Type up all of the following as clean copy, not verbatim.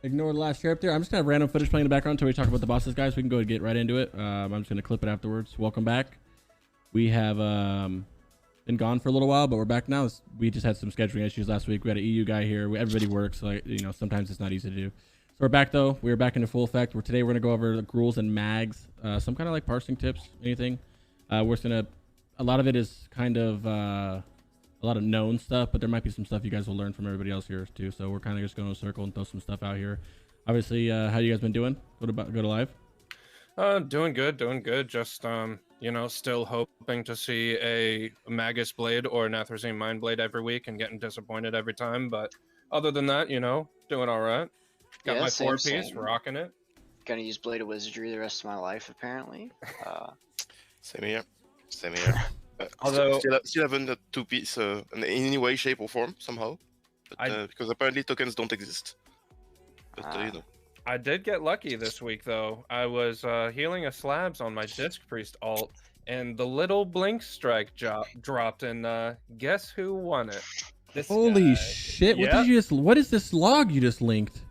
Ignore the last share up there. I'm just gonna have random footage playing in the background until we talk about the bosses, guys. We can go and get right into it. I'm just gonna clip it afterwards. Welcome back. We have been gone for a little while, but we're back now. We just had some scheduling issues last week. We had an EU guy here. Everybody works, like sometimes it's not easy to do. So we're back though. We're back into full effect. Today we're gonna go over the Gruuls and Mags, some kind of like parsing tips, anything. We're just gonna. A lot of it is kind of a lot of known stuff, but there might be some stuff you guys will learn from everybody else here too. So we're kind of just going to circle and throw some stuff out here. Obviously, how you guys been doing? Go to live. Doing good. Just still hoping to see a Magus Blade or an Atrazine Mind Blade every week and getting disappointed every time. But other than that, doing all right. Got my four-piece, rocking it. Gonna use Blade of Wizardry the rest of my life, apparently. Same here. Although still haven't a two-piece in any way, shape, or form somehow, but, because apparently tokens don't exist. But I did get lucky this week though. I was healing a slabs on my Disc Priest alt, and the little blink strike dropped, and guess who won it? This Holy guy. shit! Yep. What is this log you just linked?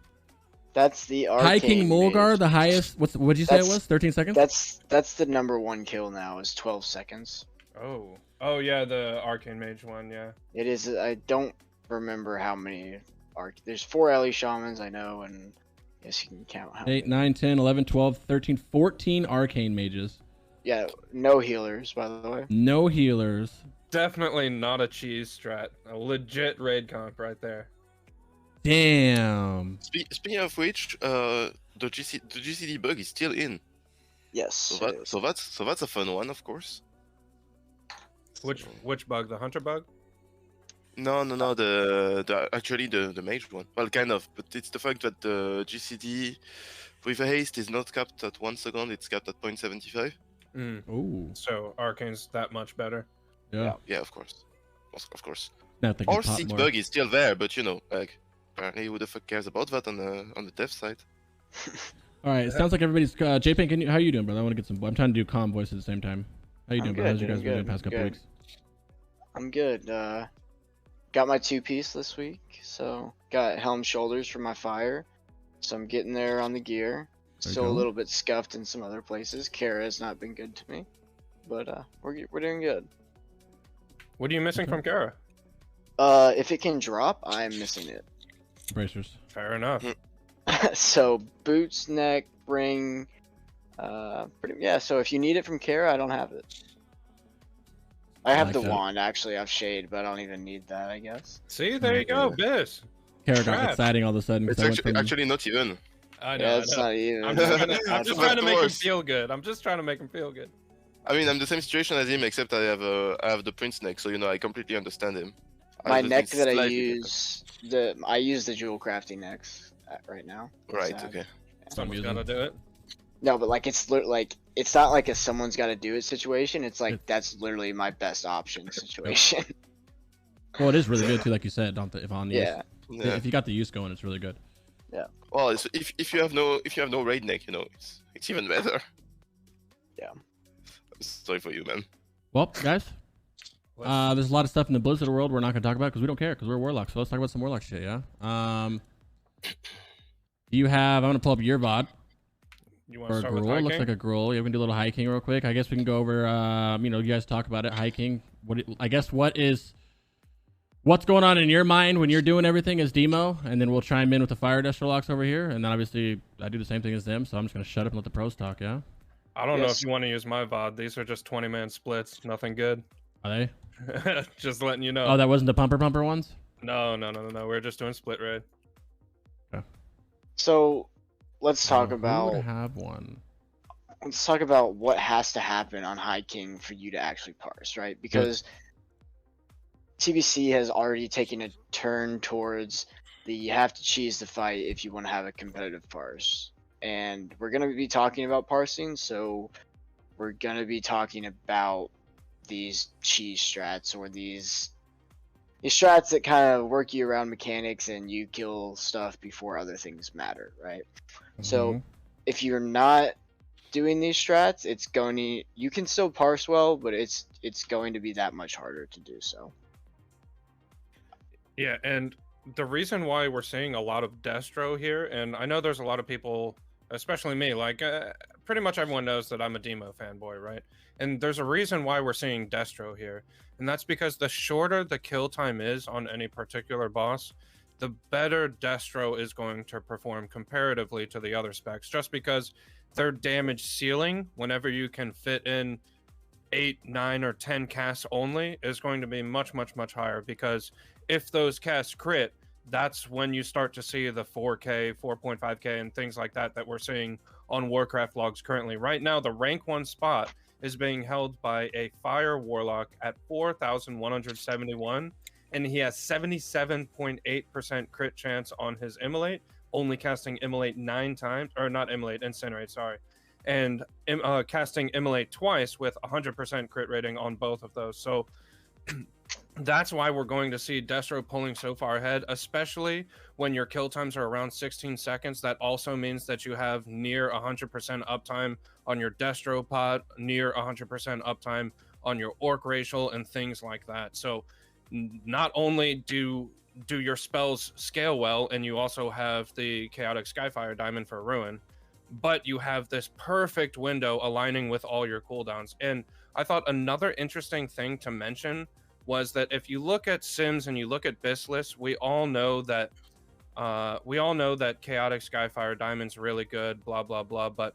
That's the High King Maulgar, the highest. What'd you say it was? 13 seconds. That's the #1 kill now. Is 12 seconds. Oh yeah, the Arcane Mage one. Yeah. It is. I don't remember how many. There's 4 Ellie Shamans I know, and yes, you can count how. 8, 9, 10, 11, 12, 13, 14 Arcane Mages. Yeah, no healers, by the way. No healers. Definitely not a cheese strat. A legit raid comp right there. Damn. Speaking of which, the GCD bug is still in. Yes. So that's a fun one, of course. Which bug? The hunter bug? No. The mage one. Well, kind of, but it's the fact that the GCD with a haste is not capped at 1 second. It's capped at 0.75. Ooh. So Arcane's that much better. Yeah. Yeah, of course. Of course. Or Siege bug is still there, but like apparently who the fuck cares about that on the dev side? All right. It sounds like everybody's. Jpaint, how you doing, brother? I want to get some. I'm trying to do calm voice at the same time. How you doing, brother? How's you guys been doing the past couple weeks? I'm good. Got my 2-piece this week, so got Helm Shoulders for my fire. So I'm getting there on the gear. Still a little bit scuffed in some other places. Kara has not been good to me, but we're doing good. What are you missing from Kara? If it can drop, I'm missing it. Bracers. Fair enough. So boots, neck, ring, so if you need it from Kara, I don't have it. I have the wand, actually. I have shade, but I don't even need that, I guess. See, there you go, BiS. Kara got exciting all of a sudden. It's actually not even. I know. Yeah, it's not even. I'm just trying to make him feel good. I mean, I'm the same situation as him, except I have the prince neck, so I completely understand him. My neck that I use, I use the jewel crafting necks right now. Right. Okay. Someone's gonna do it. No, but like it's not like a someone's got to do it situation. It's like that's literally my best option situation. Well, it is really good too, like you said. If on use. Yeah. If you got the use going, it's really good. Yeah. Well, if you have no raid neck, it's even better. Yeah. I'm sorry for you, man. Well, guys, there's a lot of stuff in the Blizzard world we're not gonna talk about because we don't care because we're Warlock. So let's talk about some Warlock shit, yeah. You have. I'm gonna pull up your VOD. You want to start Gruul? with High Looks King? like a Gruul. Yeah, we can do a little High King real quick. I guess we can go over. You guys talk about it. High King. What's going on in your mind when you're doing everything as Demo, and then we'll chime in with the Fire Duster locks over here, and then obviously I do the same thing as them. So I'm just gonna shut up and let the pros talk. Yeah. I don't know if you want to use my VOD. These are just 20-man splits. Nothing good. Are they? Just letting you know. Oh, that wasn't the pumper ones. No. We're just doing split raid. Okay. So let's talk about. Who would have one? Let's talk about what has to happen on High King for you to actually parse, right? Because TBC has already taken a turn towards you have to cheese the fight if you want to have a competitive parse. And we're going to be talking about parsing, so we're going to be talking about these cheese strats, or these strats that kind of work you around mechanics and you kill stuff before other things matter, right? So if you're not doing these strats, you can still parse well, but it's going to be that much harder to do so. Yeah, and the reason why we're seeing a lot of Destro here, and I know there's a lot of people, especially me, like pretty much everyone knows that I'm a Demo fanboy, right? And there's a reason why we're seeing Destro here, and that's because the shorter the kill time is on any particular boss, the better Destro is going to perform comparatively to the other specs, just because their damage ceiling, whenever you can fit in 8, 9, or 10 casts only, is going to be much, much, much higher, because if those casts crit, that's when you start to see the 4K, 4.5K, and things like that that we're seeing on Warcraft logs currently. Right now, the rank 1 spot is being held by a Fire Warlock at 4,171, and he has 77.8% crit chance on his Immolate, only casting Immolate 9 times, or not Immolate, Incinerate, sorry. And casting Immolate twice with 100% crit rating on both of those. So that's why we're going to see Destro pulling so far ahead, especially when your kill times are around 16 seconds. That also means that you have near 100% uptime on your Destro pod, near 100% uptime on your Orc Racial, and things like that. So not only do your spells scale well, and you also have the Chaotic Skyfire Diamond for Ruin, but you have this perfect window aligning with all your cooldowns. And I thought another interesting thing to mention was that if you look at Sims and you look at BiS lists, we all know that Chaotic Skyfire Diamond's really good, blah blah blah. But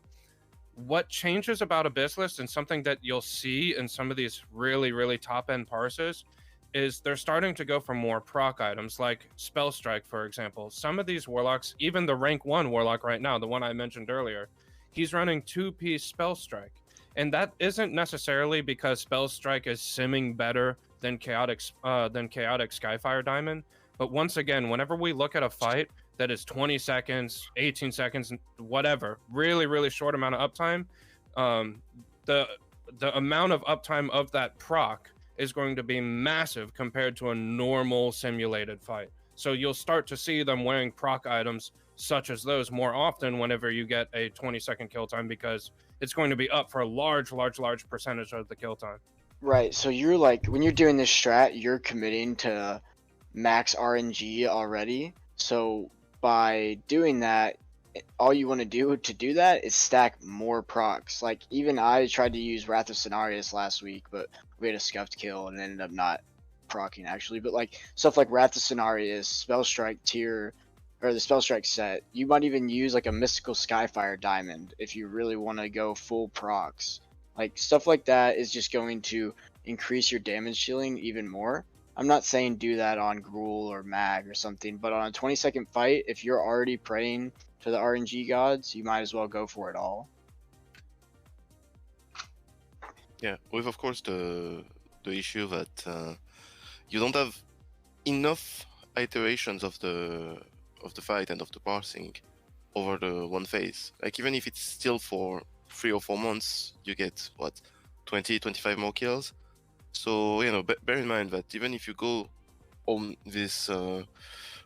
what changes about a BiS list, and something that you'll see in some of these really, really top end parses, is they're starting to go for more proc items, like Spell Strike, for example. Some of these Warlocks, even the rank 1 Warlock right now, the one I mentioned earlier, he's running 2-piece Spell Strike. And that isn't necessarily because Spell Strike is simming better than Chaotic Skyfire Diamond. But once again, whenever we look at a fight that is 20 seconds, 18 seconds, whatever, really, really short amount of uptime, the amount of uptime of that proc is going to be massive compared to a normal simulated fight. So you'll start to see them wearing proc items such as those more often whenever you get a 20-second kill time, because it's going to be up for a large percentage of the kill time. Right, so you're like, when you're doing this strat, you're committing to max RNG already. So by doing that, all you want to do that is stack more procs. Like, even I tried to use Wrath of Cenarius last week, but we had a scuffed kill and ended up not proccing actually. But like stuff like Wrath of Cenarius, Spell Strike tier, or the Spell Strike set, you might even use like a Mystical Skyfire Diamond if you really want to go full procs. Like, stuff like that is just going to increase your damage ceiling even more. I'm not saying do that on Gruul or Mag or something, but on a 20-second fight, if you're already praying to the RNG gods, you might as well go for it all. Yeah, with of course the issue that you don't have enough iterations of the fight and of the parsing over the one phase. Like, even if it's still for 3 or 4 months, you get what, 20-25 more kills. So, you know, bear in mind that even if you go on this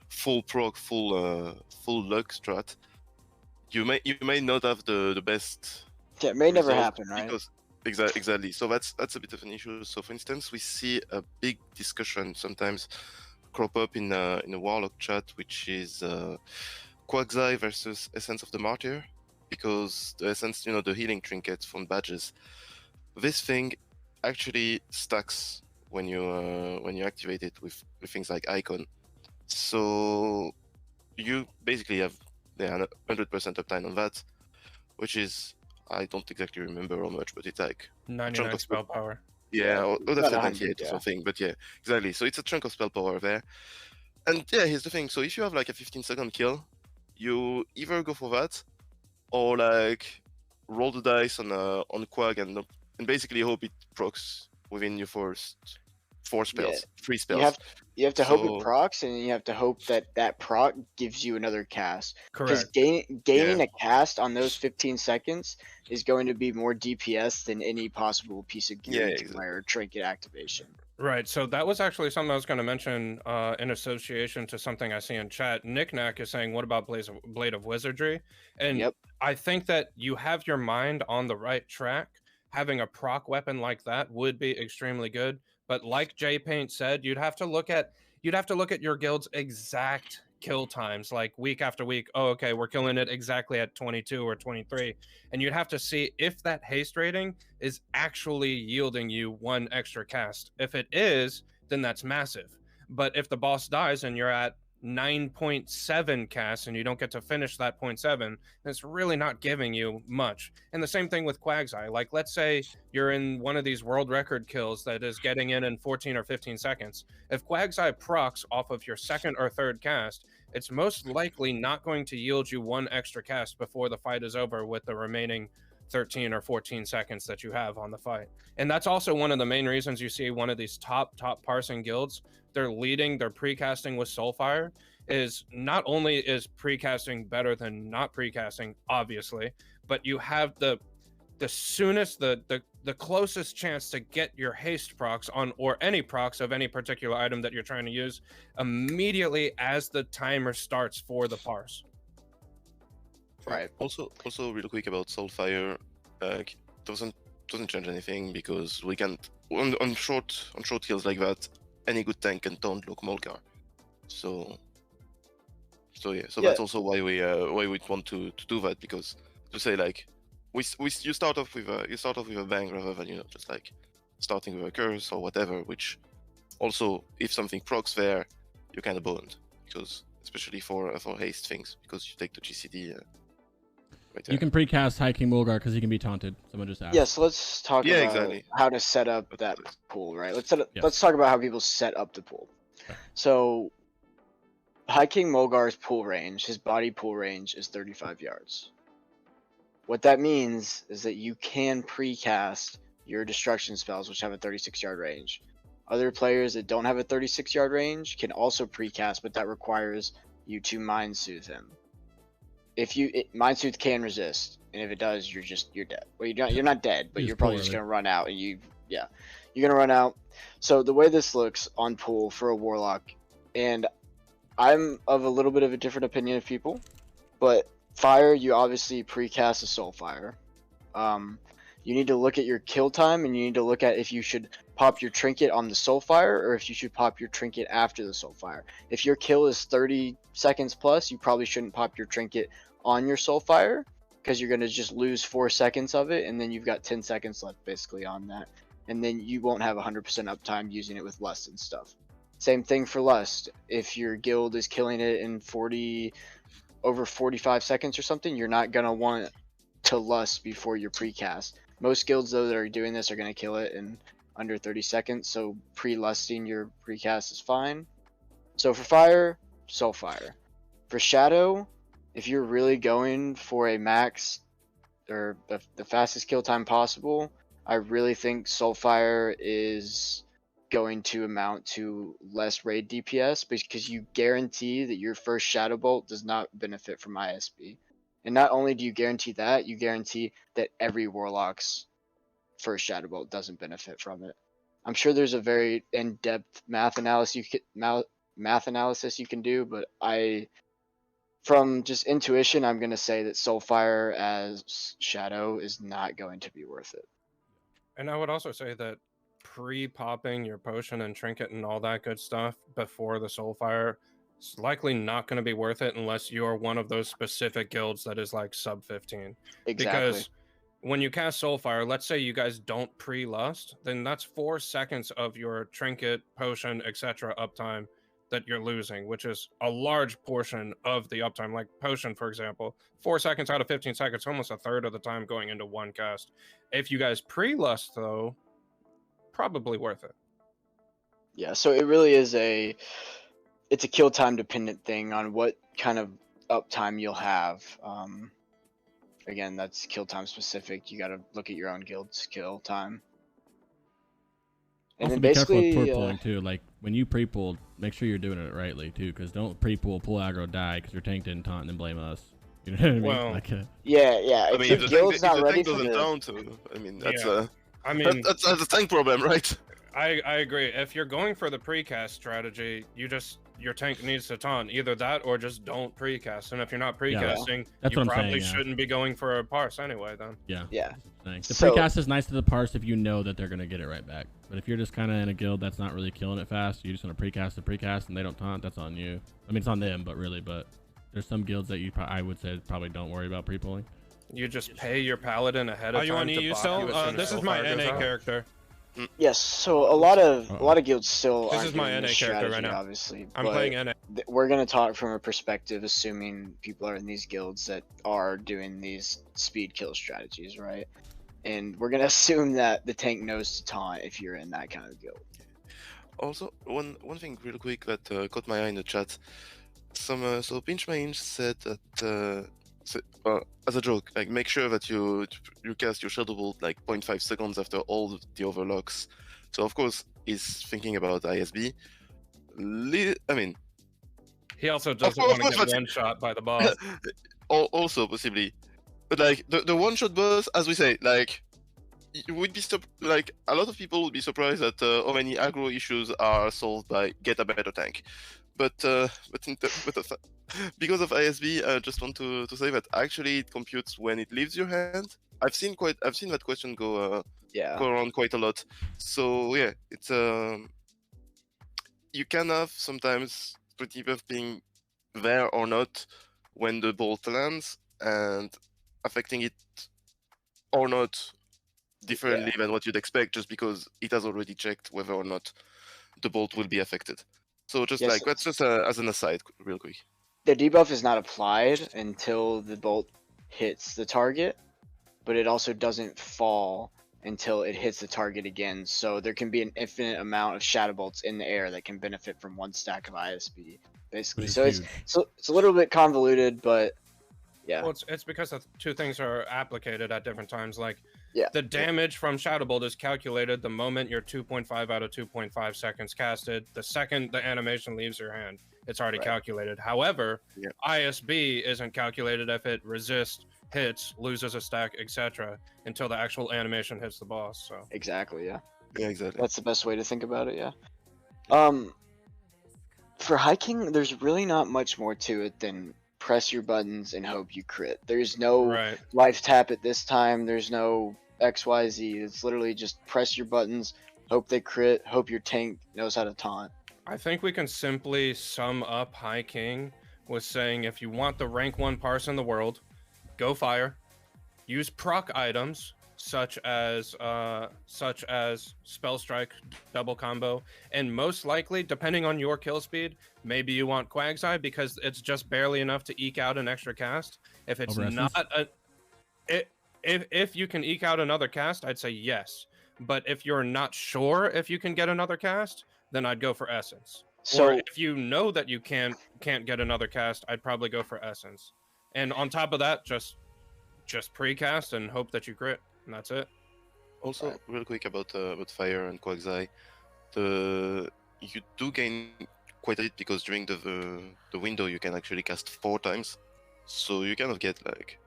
full proc, full luck strat, you may not have the best. Yeah, it may never happen, right? Because exactly. So that's a bit of an issue. So, for instance, we see a big discussion sometimes crop up in a Warlock chat, which is Quagsai versus Essence of the Martyr, because the Essence, you know, the healing trinkets from badges, this thing actually stacks when you activate it with things like Icon. So you basically have 100% uptime on that, which is, I don't exactly remember how much, but it's like 99 spell power. Yeah, or that's About 98 or something, but yeah, exactly. So it's a chunk of spell power there. And yeah, here's the thing. So if you have like a 15-second kill, you either go for that, or like roll the dice on Quag and basically hope it procs within your first 4 spells, 3 spells. You have to hope it procs, and you have to hope that proc gives you another cast. Correct. Because gaining a cast on those 15 seconds is going to be more DPS than any possible piece of gear you can wear or trinket activation. Right, so that was actually something I was going to mention in association to something I see in chat. Knickknack is saying, what about Blade of Wizardry? And I think that you have your mind on the right track. Having a proc weapon like that would be extremely good. But like Jpaint said, you'd have to look at you'd have to look at your guild's exact kill times, like week after week. Oh, okay, we're killing it exactly at 22 or 23. And you'd have to see if that haste rating is actually yielding you 1 extra cast. If it is, then that's massive. But if the boss dies and you're at 9.7 casts and you don't get to finish that 0.7, it's really not giving you much. And the same thing with Quagseye. Like, let's say you're in one of these world record kills that is getting in 14 or 15 seconds. If Quagseye procs off of your 2nd or 3rd cast, it's most likely not going to yield you 1 extra cast before the fight is over with the remaining 13 or 14 seconds that you have on the fight. And that's also one of the main reasons you see one of these top parsing guilds, they're precasting with Soulfire, is not only is precasting better than not precasting, obviously, but you have the soonest, the closest chance to get your haste procs on, or any procs of any particular item that you're trying to use, immediately as the timer starts for the parse. Right. Also, real quick about Soulfire, doesn't change anything because we can on short kills like that, any good tank can taunt look Maulgar. So that's also why we want to do that, because to say like you start off with a bang rather than just like starting with a curse or whatever, which also if something procs there you're kind of boned, because especially for haste things, because you take the GCD. Right, you can precast High King Maulgar because he can be taunted. Someone just asked. Yeah, so let's talk about how to set up that pool, right? Let's talk about how people set up the pool. Okay. So High King Maulgar's pool range, his body pool range is 35 yards. What that means is that you can precast your destruction spells, which have a 36-yard range. Other players that don't have a 36-yard range can also precast, but that requires you to Mind Soothe him. If Mind Soothe can resist, and if it does, you're dead. Well, you're not dead, but you're probably just gonna run out, and you're gonna run out. So the way this looks on pool for a Warlock, and I'm of a little bit of a different opinion of people, but fire, you obviously precast a Soulfire. You need to look at your kill time, and you need to look at if you should pop your trinket on the Soulfire or if you should pop your trinket after the Soulfire. If your kill is 30 seconds plus, you probably shouldn't pop your trinket on your Soulfire, because you're going to just lose 4 seconds of it, and then you've got 10 seconds left basically on that. And then you won't have 100% uptime using it with Lust and stuff. Same thing for Lust. If your guild is killing it in over 45 seconds or something, you're not going to want to Lust before your precast. Most guilds, though, that are doing this are going to kill it in under 30 seconds, so pre-lusting your precast is fine. So for fire, Soulfire. For shadow, if you're really going for a max or the fastest kill time possible, I really think Soulfire is going to amount to less raid DPS, because you guarantee that your first Shadow Bolt does not benefit from ISB. And not only do you guarantee that, you guarantee that every Warlock's first Shadow Bolt doesn't benefit from it. I'm sure there's a very in-depth math analysis you can do, but from just intuition, I'm going to say that Soulfire as Shadow is not going to be worth it. And I would also say that pre-popping your potion and trinket and all that good stuff before the Soulfire is likely not going to be worth it unless you're one of those specific guilds that is like sub 15. Exactly. Because when you cast Soulfire, let's say you guys don't pre-lust, then that's 4 seconds of your trinket, potion, etc. uptime that you're losing, which is a large portion of the uptime. Like potion, for example, 4 seconds out of 15 seconds, almost a third of the time going into one cast. If you guys pre-lust, though, probably worth it. Yeah, so it really is it's a kill time dependent thing on what kind of uptime you'll have. Again, that's kill time specific. You got to look at your own guild's kill time. And also then be careful basically, with pulling too. Like when you pre-pulled, make sure you're doing it rightly too, because don't pre-pull, pull aggro, die because your tank didn't taunt and then blame us. You know what I mean? Well, like, yeah. I mean, if the guild's not ready tank for doesn't the... taunt, I mean, that's that's a tank problem, right? I agree. If you're going for the precast strategy, your tank needs to taunt. Either that or just don't precast. And if you're not precasting, That's you what I'm probably saying, shouldn't be going for a parse anyway then. Yeah. Yeah. The So- precast is nice to the parse if you know that they're gonna get it right back. But if you're just kind of in a guild that's not really killing it fast, you just want to precast and they don't taunt, that's on you. I mean, it's on them, but really, but there's some guilds that I would say probably don't worry about pre-pulling. You just pay your paladin ahead of time. You want to EU block still? you as soon as This is my Soulfire goes NA out. character. Yes, so a lot of guilds still This aren't is my doing NA this character right strategy, now. obviously. I'm but playing NA. We're gonna talk from a perspective, assuming people are in these guilds that are doing these speed kill strategies, right? And we're gonna assume that the tank knows to taunt if you're in that kind of guild. Also, one thing real quick that caught my eye in the chat. So Pinch My Inch said that as a joke, like make sure that you cast your Shadow Bolt like 0.5 seconds after all the overlocks. So of course he's thinking about ISB. I mean, He also doesn't Of want to course, get but- one shot by the boss. also possibly, but like the one shot boss, as we say, like you would be like a lot of people would be surprised at how many aggro issues are solved by get a better tank. But because of ISB, I just want to say that actually it computes when it leaves your hand. I've seen that question go around quite a lot. So yeah, it's you can have sometimes Pre-BiS being there or not when the bolt lands and affecting it or not differently than what you'd expect, just because it has already checked whether or not the bolt will be affected. So just Yes. like that's just as an aside, real quick. The debuff is not applied until the bolt hits the target, but it also doesn't fall until it hits the target again. So there can be an infinite amount of shadow bolts in the air that can benefit from one stack of ISB, basically. So huge. it's a little bit convoluted, but yeah. Well, it's because the two things are applicated at different times. Like, Yeah. the damage from Shadow Bolt is calculated the moment you're 2.5 out of 2.5 seconds casted. The second the animation leaves your hand, it's already Right. calculated. However, Yeah. ISB isn't calculated if it resists, hits, loses a stack, etc., until the actual animation hits the boss. So Exactly, yeah. Yeah, exactly. That's the best way to think about it, yeah. For hiking, there's really not much more to it than press your buttons and hope you crit. There's no right. life tap at this time, there's no XYZ. It's literally just press your buttons, hope they crit, hope your tank knows how to taunt. I think we can simply sum up High King with saying if you want the rank 1 parse in the world, go fire, use proc items such as spell strike, double combo, and most likely, depending on your kill speed, maybe you want Quag's Eye because it's just barely enough to eke out an extra cast. If it's Over not if you can eke out another cast, I'd say yes. But if you're not sure if you can get another cast, then I'd go for Essence. So Or if you know that you can't get another cast, I'd probably go for Essence. And on top of that, just precast and hope that you crit, and that's it. Also, real quick about fire and Quag's Eye, you do gain quite a bit because during the window you can actually cast 4 times, so you kind of get like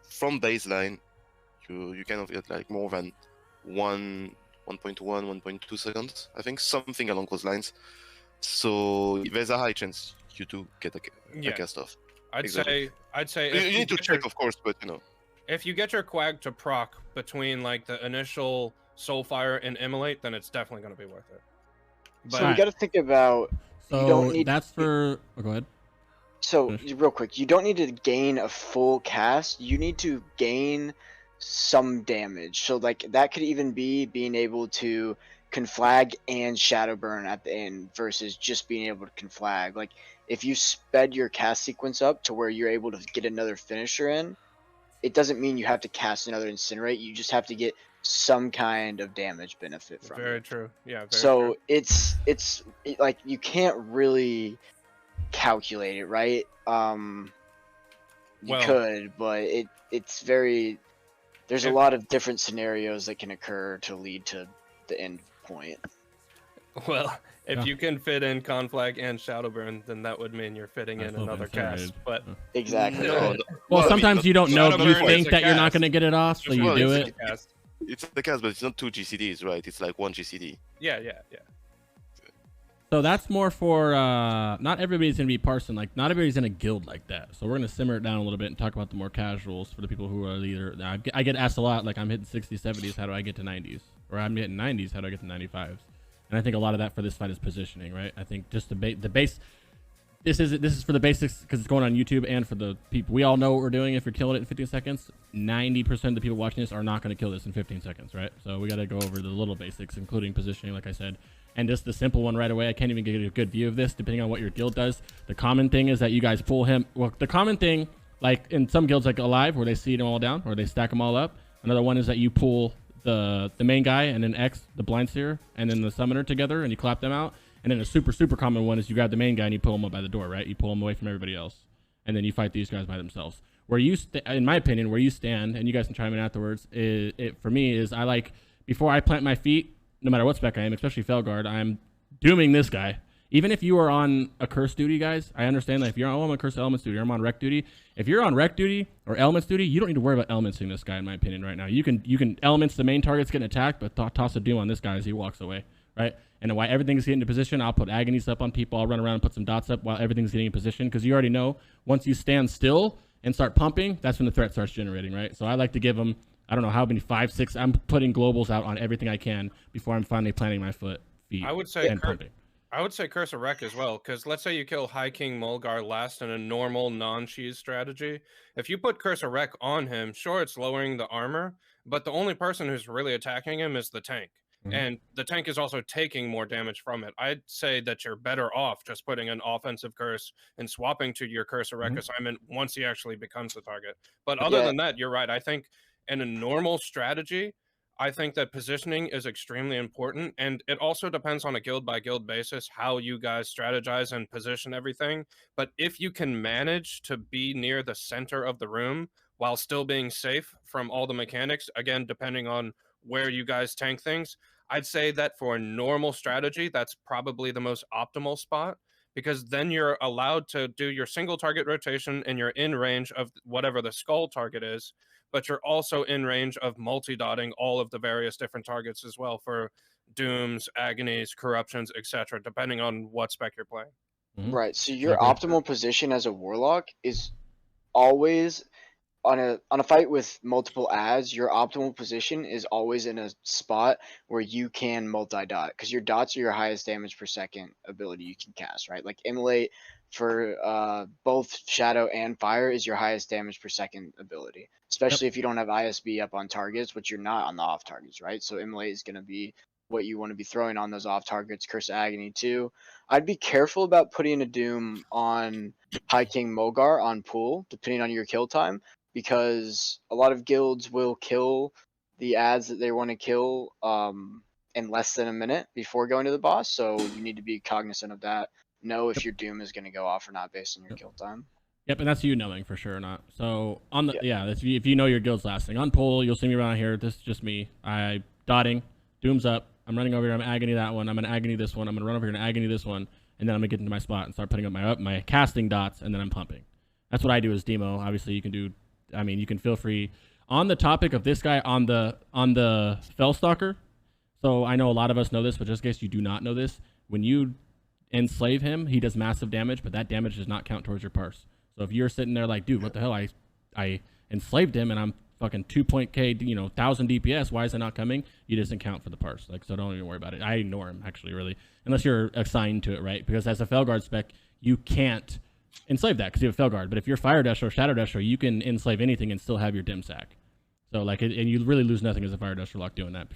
from baseline, you kind of get like more than 1.1, 1.2 seconds, I think, something along those lines. So there's a high chance you do get a cast off. I'd Exactly. say You if need to get check, your- of course, but you know. if you get your Quag to proc between like the initial Soulfire and Immolate, then it's definitely going to be worth it. But we got to think about. So don't need- that's for. Oh, go ahead. So Finish. real quick, you don't need to gain a full cast. You need to gain some damage. So like that could even be being able to conflag and shadow burn at the end versus just being able to conflag. Like if you sped your cast sequence up to where you're able to get another finisher in, it doesn't mean you have to cast another incinerate. You just have to get some kind of damage benefit from very it. true. Yeah. Very So true. it's like you can't really calculate it, right? You Well- could, but it's very. There's a If- lot of different scenarios that can occur to lead to the end point. Well, if Yeah. you can fit in Conflag and Shadowburn, then that would mean you're fitting I in still think another cast. Incinerated. But Exactly. No, right. Well, Well, I mean, sometimes you don't know. Shadowburn You is think a that you're not cast. going to get it off, so Just you well, do it's it. cast. It's the cast, but it's not 2 GCDs, right? It's like 1 GCD. Yeah. So So that's more for not everybody's gonna be parsing, like not everybody's in a guild like that. So we're gonna simmer it down a little bit and talk about the more casuals for the people who are either. I get asked a lot, like I'm hitting 60s, 70s, how do I get to 90s? Or I'm hitting 90s, how do I get to 95s? And I think a lot of that for this fight is positioning, right? I think just the base. This is for the basics because it's going on YouTube and for the people. We all know what we're doing. If you're killing it in 15 seconds, 90% of the people watching this are not going to kill this in 15 seconds, right? So we got to go over the little basics, including positioning, like I said. And just the simple one right away. I can't even get a good view of this, depending on what your guild does. The common thing is that you guys pull him. Well, the common thing, like in some guilds like Alive, where they seed them all down, or they stack them all up. Another one is that you pull the main guy and then X, the blind seer, and then the summoner together, and you clap them out. And then a super common one is you grab the main guy and you pull him up by the door, right? You pull him away from everybody else, and then you fight these guys by themselves. Where you, in my opinion, where you stand, and you guys can chime in afterwards. For me is I like before I plant my feet, no matter what spec I am, especially Felguard, I'm dooming this guy. Even if you are on a curse duty, guys, I understand that if you're on curse elements duty, or I'm on rec duty. If you're on rec duty or elements duty, you don't need to worry about elementsing this guy, in my opinion, right now. You can elements the main target's getting attacked, but toss a doom on this guy as he walks away, right? And while everything's getting into position, I'll put agonies up on people. I'll run around and put some dots up while everything's getting in position, because you already know once you stand still and start pumping, that's when the threat starts generating, right? So I like to give them, I don't know how many, 5, 6. I'm putting globals out on everything I can before I'm finally planting my feet. I would say and pumping. I would say Curse of Wreck as well, because let's say you kill High King Maulgar last in a normal non-cheese strategy. If you put Curse of Wreck on him, sure, it's lowering the armor, but the only person who's really attacking him is the tank. And the tank is also taking more damage from it. I'd say that you're better off just putting an offensive curse and swapping to your Curse of Wreck assignment once he actually becomes the target. But other than that, you're right. I think in a normal strategy, I think that positioning is extremely important, and it also depends on a guild by guild basis how you guys strategize and position everything. But if you can manage to be near the center of the room while still being safe from all the mechanics, again, depending on where you guys tank things, I'd say that for a normal strategy, that's probably the most optimal spot, because then you're allowed to do your single target rotation and you're in range of whatever the skull target is, but you're also in range of multi-dotting all of the various different targets as well for dooms, agonies, corruptions, etc., depending on what spec you're playing. Right. So your optimal position as a warlock is always on a fight with multiple adds. Your optimal position is always in a spot where you can multi-dot, because your dots are your highest damage per second ability you can cast, right? Like Immolate for both shadow and fire is your highest damage per second ability, especially if you don't have ISB up on targets, which you're not on the off targets, right? So Immolate is going to be what you want to be throwing on those off targets. Curse of Agony too. I'd be careful about putting a doom on High King Maulgar on pool, depending on your kill time, because a lot of guilds will kill the ads that they want to kill in less than a minute before going to the boss. So you need to be cognizant of that. Know if your doom is going to go off or not based on your kill time. Yep, and that's you knowing for sure or not. So on the that's if you know your guild's lasting. On pull, you'll see me around here. This is just me. I dotting, doom's up. I'm running over here. I'm agony that one. I'm gonna agony this one. I'm gonna run over here and agony this one, and then I'm gonna get into my spot and start putting up my casting dots, and then I'm pumping. That's what I do as demo. Obviously, you can do. I mean, you can feel free. On the topic of this guy on the Fellstalker, so I know a lot of us know this, but just in case you do not know this, when you enslave him, he does massive damage, but that damage does not count towards your parse. So if you're sitting there like, dude, what the hell? I enslaved him and I'm fucking 2.k, 1000 DPS. Why is it not coming? He doesn't count for the parse. Like, so don't even worry about it. I ignore him actually, really, unless you're assigned to it, right? Because as a Felguard spec, you can't enslave that because you have Felguard. But if you're Fire Dasher or Shadow Dasher, you can enslave anything and still have your dim sack. So like, and you really lose nothing as a Fire Dasher lock doing that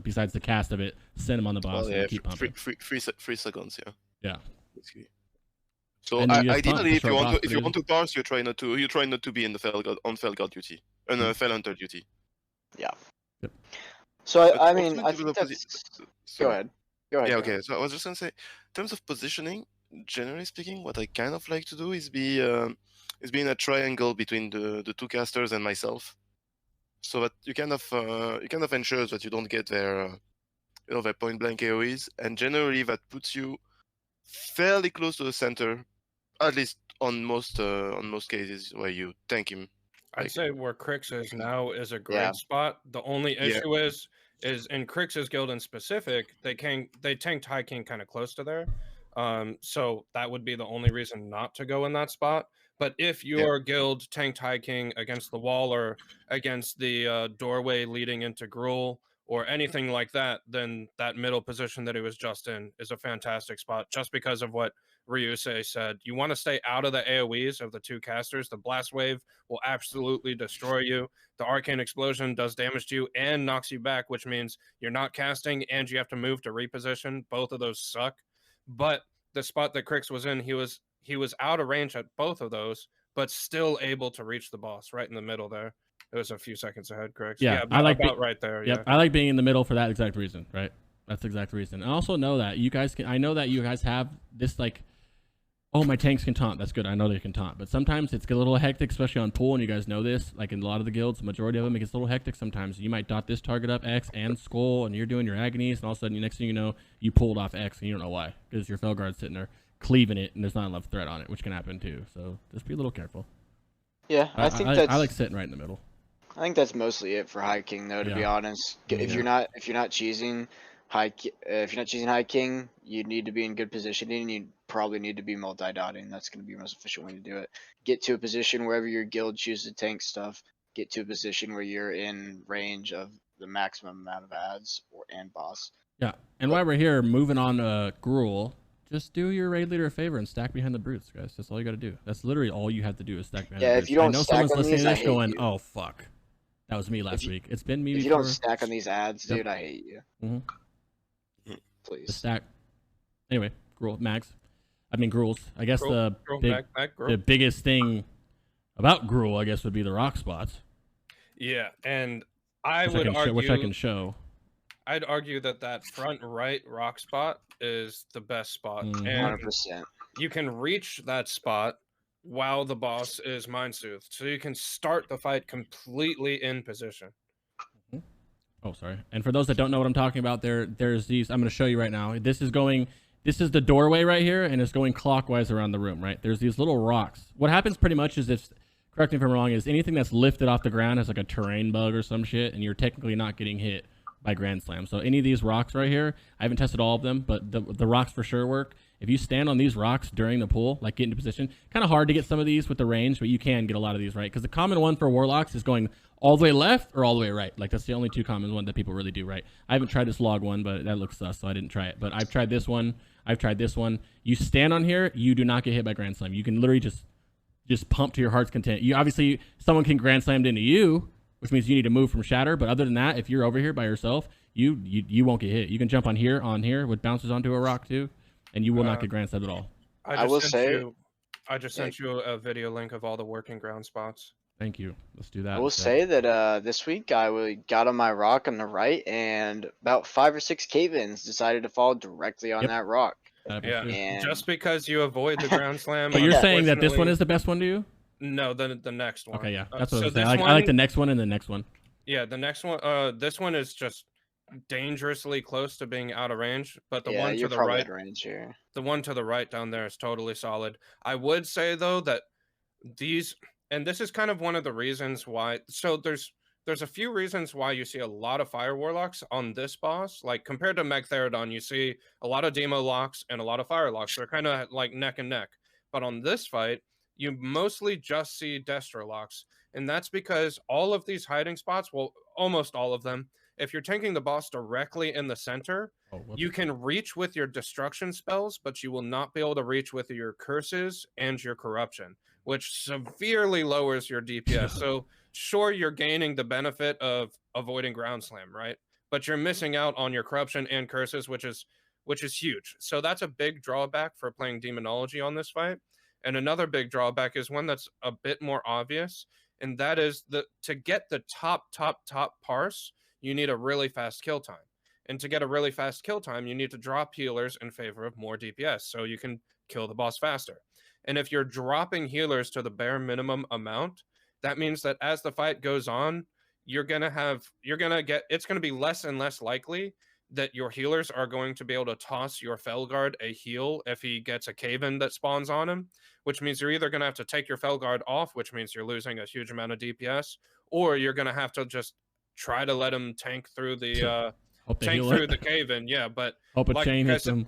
besides the cast of it, send him on the boss and keep pumping. 3 seconds, yeah. Yeah. Basically. So ideally, if you want to parse, you try not to be in the Felguard duty, Fel Hunter duty. Yeah. Yep. So I mean, I think that's... Go ahead. Yeah. Okay. So I was just gonna say, in terms of positioning, generally speaking, what I kind of like to do is be in a triangle between the two casters and myself, so that you kind of ensure that you don't get their their point blank AOEs, and generally that puts you fairly close to the center, at least on most cases where you tank him. I'd say where Crix is now is a great spot. The only issue is in Crix's guild in specific, they tanked High King kind of close to there. So that would be the only reason not to go in that spot. But if your guild tanked High King against the wall or against the doorway leading into Gruul or anything like that, then that middle position that he was just in is a fantastic spot just because of what Ryusei said. You want to stay out of the AoEs of the two casters. The Blast Wave will absolutely destroy you. The Arcane Explosion does damage to you and knocks you back, which means you're not casting and you have to move to reposition. Both of those suck. But the spot that Crix was in, he was out of range at both of those, but still able to reach the boss right in the middle there. It was a few seconds ahead, Crix. Yeah, I like about right there. Yep, yeah. I like being in the middle for that exact reason, right? That's the exact reason. And I also know that you guys can. I know that you guys have this like, oh, my tanks can taunt. That's good. I know they can taunt, but sometimes it's a little hectic, especially on pool. And you guys know this. Like in a lot of the guilds, the majority of them, it gets a little hectic sometimes. You might dot this target up X and skull, and you're doing your agonies, and all of a sudden, the next thing you know, you pulled off X, and you don't know why because your Felguard's sitting there cleaving it, and there's not enough threat on it, which can happen too. So just be a little careful. Yeah, I think that's. I like sitting right in the middle. I think that's mostly it for High King, though. To be honest, if you're not cheesing High King, you need to be in good positioning. You probably need to be multi-dotting. That's going to be the most efficient way to do it. Get to a position wherever your guild chooses to tank stuff. Get to a position where you're in range of the maximum amount of ads and boss. Yeah, and while we're here, moving on to Gruul, just do your raid leader a favor and stack behind the brutes, guys. That's all you got to do. That's literally all you have to do is stack behind the brutes. Yeah, if you don't I know stack someone's on listening these, to this I going, hate you. oh, fuck. That was me last week. It's been me if before. you don't stack on these ads, dude, I hate you. Mm-hmm. Please. The stack. Anyway, Gruuls. I guess the biggest thing about Gruul, I guess, would be the rock spots. Yeah, and I would argue, which I can show. I'd argue that front right rock spot is the best spot. 100%. You can reach that spot while the boss is Mind Soothed. So you can start the fight completely in position. Oh, sorry. And for those that don't know what I'm talking about, there's these, I'm going to show you right now. This is the doorway right here, and it's going clockwise around the room, right? There's these little rocks. What happens pretty much is, correct me if I'm wrong, is anything that's lifted off the ground has like a terrain bug or some shit, and you're technically not getting hit by Grand Slam. So any of these rocks right here, I haven't tested all of them, but the rocks for sure work. If you stand on these rocks during the pull, like get into position, kind of hard to get some of these with the range, but you can get a lot of these right. Because the common one for Warlocks is going all the way left or all the way right. Like that's the only two common one that people really do right. I haven't tried this log one, but that looks sus, so I didn't try it. But I've tried this one. I've tried this one. You stand on here, you do not get hit by Grand Slam. You can literally just pump to your heart's content. You obviously, someone can Grand Slam into you, which means you need to move from Shatter. But other than that, if you're over here by yourself, you won't get hit. You can jump on here, which bounces onto a rock too, and you will not get Grand Slam at all. I just sent you a video link of all the working ground spots. Thank you. Let's do that. I will say that this week I got on my rock on the right, and about 5 or 6 cave-ins decided to fall directly on that rock. Yeah, and just because you avoid the Grand Slam. But you're saying that this one is the best one to you? No, the next one. Okay, yeah, that's what I was saying. I like the next one and the next one. Yeah, the next one. This one is just dangerously close to being out of range, but the one to the right, the one to the right down there is totally solid. I would say though that these, and this is kind of one of the reasons why. So there's a few reasons why you see a lot of Fire Warlocks on this boss. Like compared to Magtheridon, you see a lot of Demo locks and a lot of Fire locks. They're kind of like neck and neck. But on this fight, you mostly just see Destro locks, and that's because all of these hiding spots, well, almost all of them, if you're tanking the boss directly in the center, you can reach with your destruction spells, but you will not be able to reach with your curses and your corruption, which severely lowers your DPS. So sure, you're gaining the benefit of avoiding Ground Slam, right? But you're missing out on your corruption and curses, which is huge. So that's a big drawback for playing Demonology on this fight. And another big drawback is one that's a bit more obvious, and that is to get the top parse, you need a really fast kill time. And to get a really fast kill time, you need to drop healers in favor of more DPS, so you can kill the boss faster. And if you're dropping healers to the bare minimum amount, that means that as the fight goes on, it's going to be less and less likely that your healers are going to be able to toss your Felguard a heal if he gets a cave-in that spawns on him, which means you're either going to have to take your Felguard off, which means you're losing a huge amount of DPS, or you're going to have to just try to let him tank through the cave-in. Yeah, but hope a chain hits him.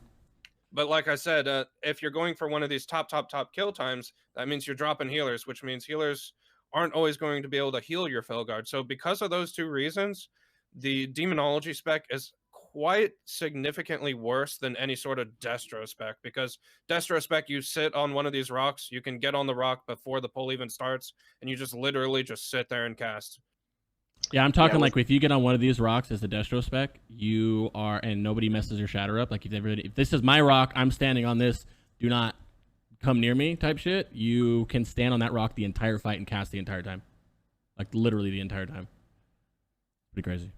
But like I said, if you're going for one of these top kill times, that means you're dropping healers, which means healers aren't always going to be able to heal your Felguard. So because of those two reasons, the Demonology spec is quite significantly worse than any sort of Destro spec, because Destro spec, you sit on one of these rocks, you can get on the rock before the pull even starts, and you just literally just sit there and cast. Yeah, I'm talking like if you get on one of these rocks as the Destro spec, you are, and nobody messes your shatter up. Like if this is my rock, I'm standing on this, do not come near me type shit. You can stand on that rock the entire fight and cast the entire time. Like literally the entire time. Pretty crazy.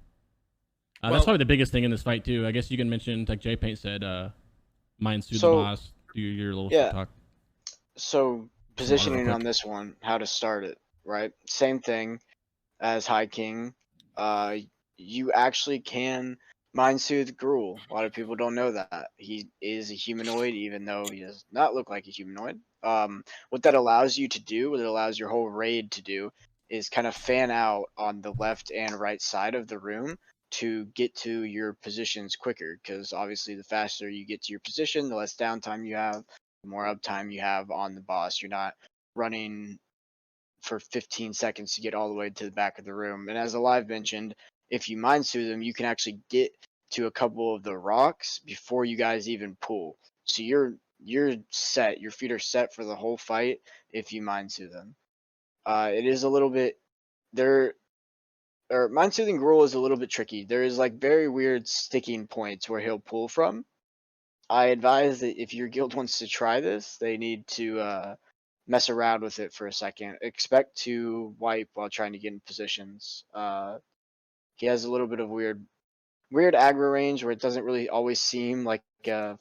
That's probably the biggest thing in this fight too. I guess you can mention, like Jpaint said, mind soothe the boss. Do your little talk. So positioning on this one, how to start it, right? Same thing as High King. You actually can mind soothe Gruul. A lot of people don't know that. He is a humanoid, even though he does not look like a humanoid. What that allows you to do, what it allows your whole raid to do, is kind of fan out on the left and right side of the room to get to your positions quicker, because obviously the faster you get to your position, the less downtime you have, the more uptime you have on the boss. You're not running for 15 seconds to get all the way to the back of the room. And as Alive mentioned, if you mind soothe them, you can actually get to a couple of the rocks before you guys even pull. So you're set. Your feet are set for the whole fight if you mind soothe them. It is a little bit mind soothing Gruul is a little bit tricky. There is like very weird sticking points where he'll pull from. I advise that if your guild wants to try this, they need to mess around with it for a second. Expect to wipe while trying to get in positions. He has a little bit of weird aggro range where it doesn't really always seem like a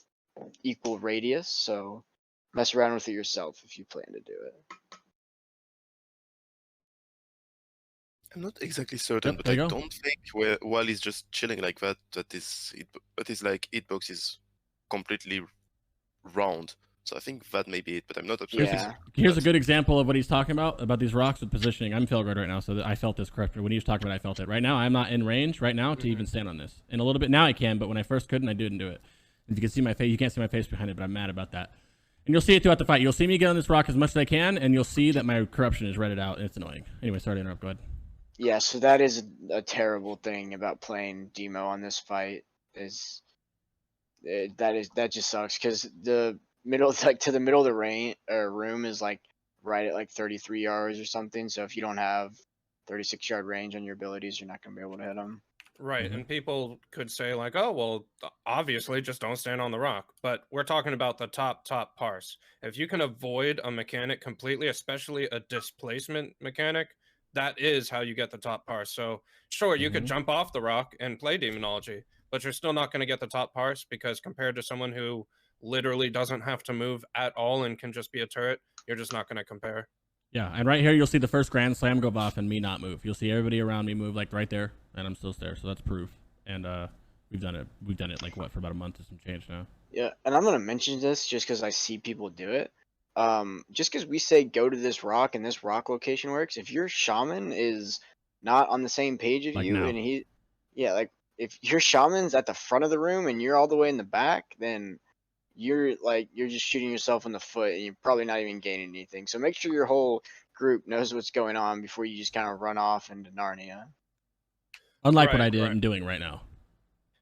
equal radius, so mess around with it yourself if you plan to do it. I'm not exactly certain, but I don't think while he's just chilling like that, that his like hitbox is completely round. So I think that may be it, but I'm not absolutely Yeah. Here's a good example of what he's talking about these rocks with positioning. I'm Felguard right now, so I felt this correctly. When he was talking about it, I felt it. Right now, I'm not in range right now to even stand on this. And a little bit now I can, but when I first couldn't, I didn't do it. If you can see my face, you can't see my face behind it, but I'm mad about that. And you'll see it throughout the fight. You'll see me get on this rock as much as I can, and you'll see that my corruption is redded out, and it's annoying. Anyway, sorry to interrupt. Go ahead. Yeah, so that is a terrible thing about playing Demo on this fight. That just sucks, because the middle, like to the middle of the room is like right at like 33 yards or something. So if you don't have 36-yard range on your abilities, you're not gonna be able to hit them. Right, and people could say like, oh, well, obviously just don't stand on the rock. But we're talking about the top parse. If you can avoid a mechanic completely, especially a displacement mechanic, that is how you get the top parse. So sure, you could jump off the rock and play Demonology, but you're still not going to get the top parse, because compared to someone who literally doesn't have to move at all and can just be a turret, you're just not going to compare. Yeah, and right here you'll see the first Grand Slam go off and me not move. You'll see everybody around me move like right there, and I'm still there, so that's proof. And we've done it like what, for about a month or some change now. Yeah, and I'm gonna mention this just because I see people do it. Just because we say go to this rock and this rock location works, if your shaman is not on the same page as you, and like if your shaman's at the front of the room and you're all the way in the back, then you're just shooting yourself in the foot, and you're probably not even gaining anything. So make sure your whole group knows what's going on before you just kind of run off into Narnia. Unlike what I'm doing right now.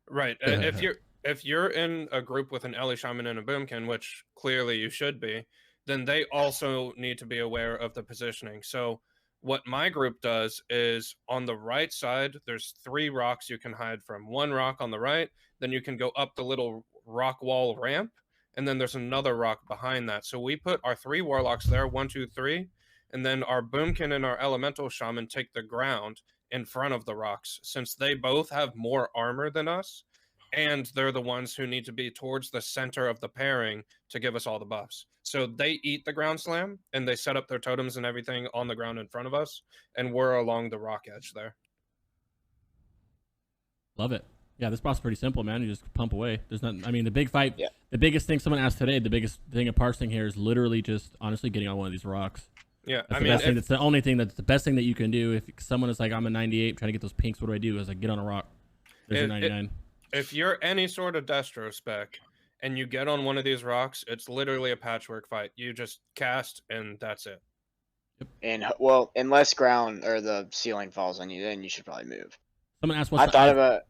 Right. If you're in a group with an Ellie Shaman and a Boomkin, which clearly you should be, then they also need to be aware of the positioning. So what my group does is on the right side, there's 3 rocks you can hide from. 1 rock on the right, then you can go up the little rock wall ramp, and then there's another rock behind that. So we put our 3 warlocks there, 1, 2, 3, and then our Boomkin and our Elemental Shaman take the ground in front of the rocks, since they both have more armor than us, and they're the ones who need to be towards the center of the pairing to give us all the buffs. So they eat the ground slam, and they set up their totems and everything on the ground in front of us, and we're along the rock edge there. Love it. Yeah, this boss is pretty simple, man. You just pump away. There's nothing. I mean, the big fight, the biggest thing someone asked today, the biggest thing of parsing here is literally just honestly getting on one of these rocks. Yeah, that's that's the only thing that's the best thing that you can do. If someone is like, I'm a 98 trying to get those pinks, what do? I was like, get on a rock. There's a 99. If you're any sort of Destro spec and you get on one of these rocks, it's literally a patchwork fight. You just cast and that's it. And well, unless ground or the ceiling falls on you, then you should probably move. Someone asked I what's thought the of a.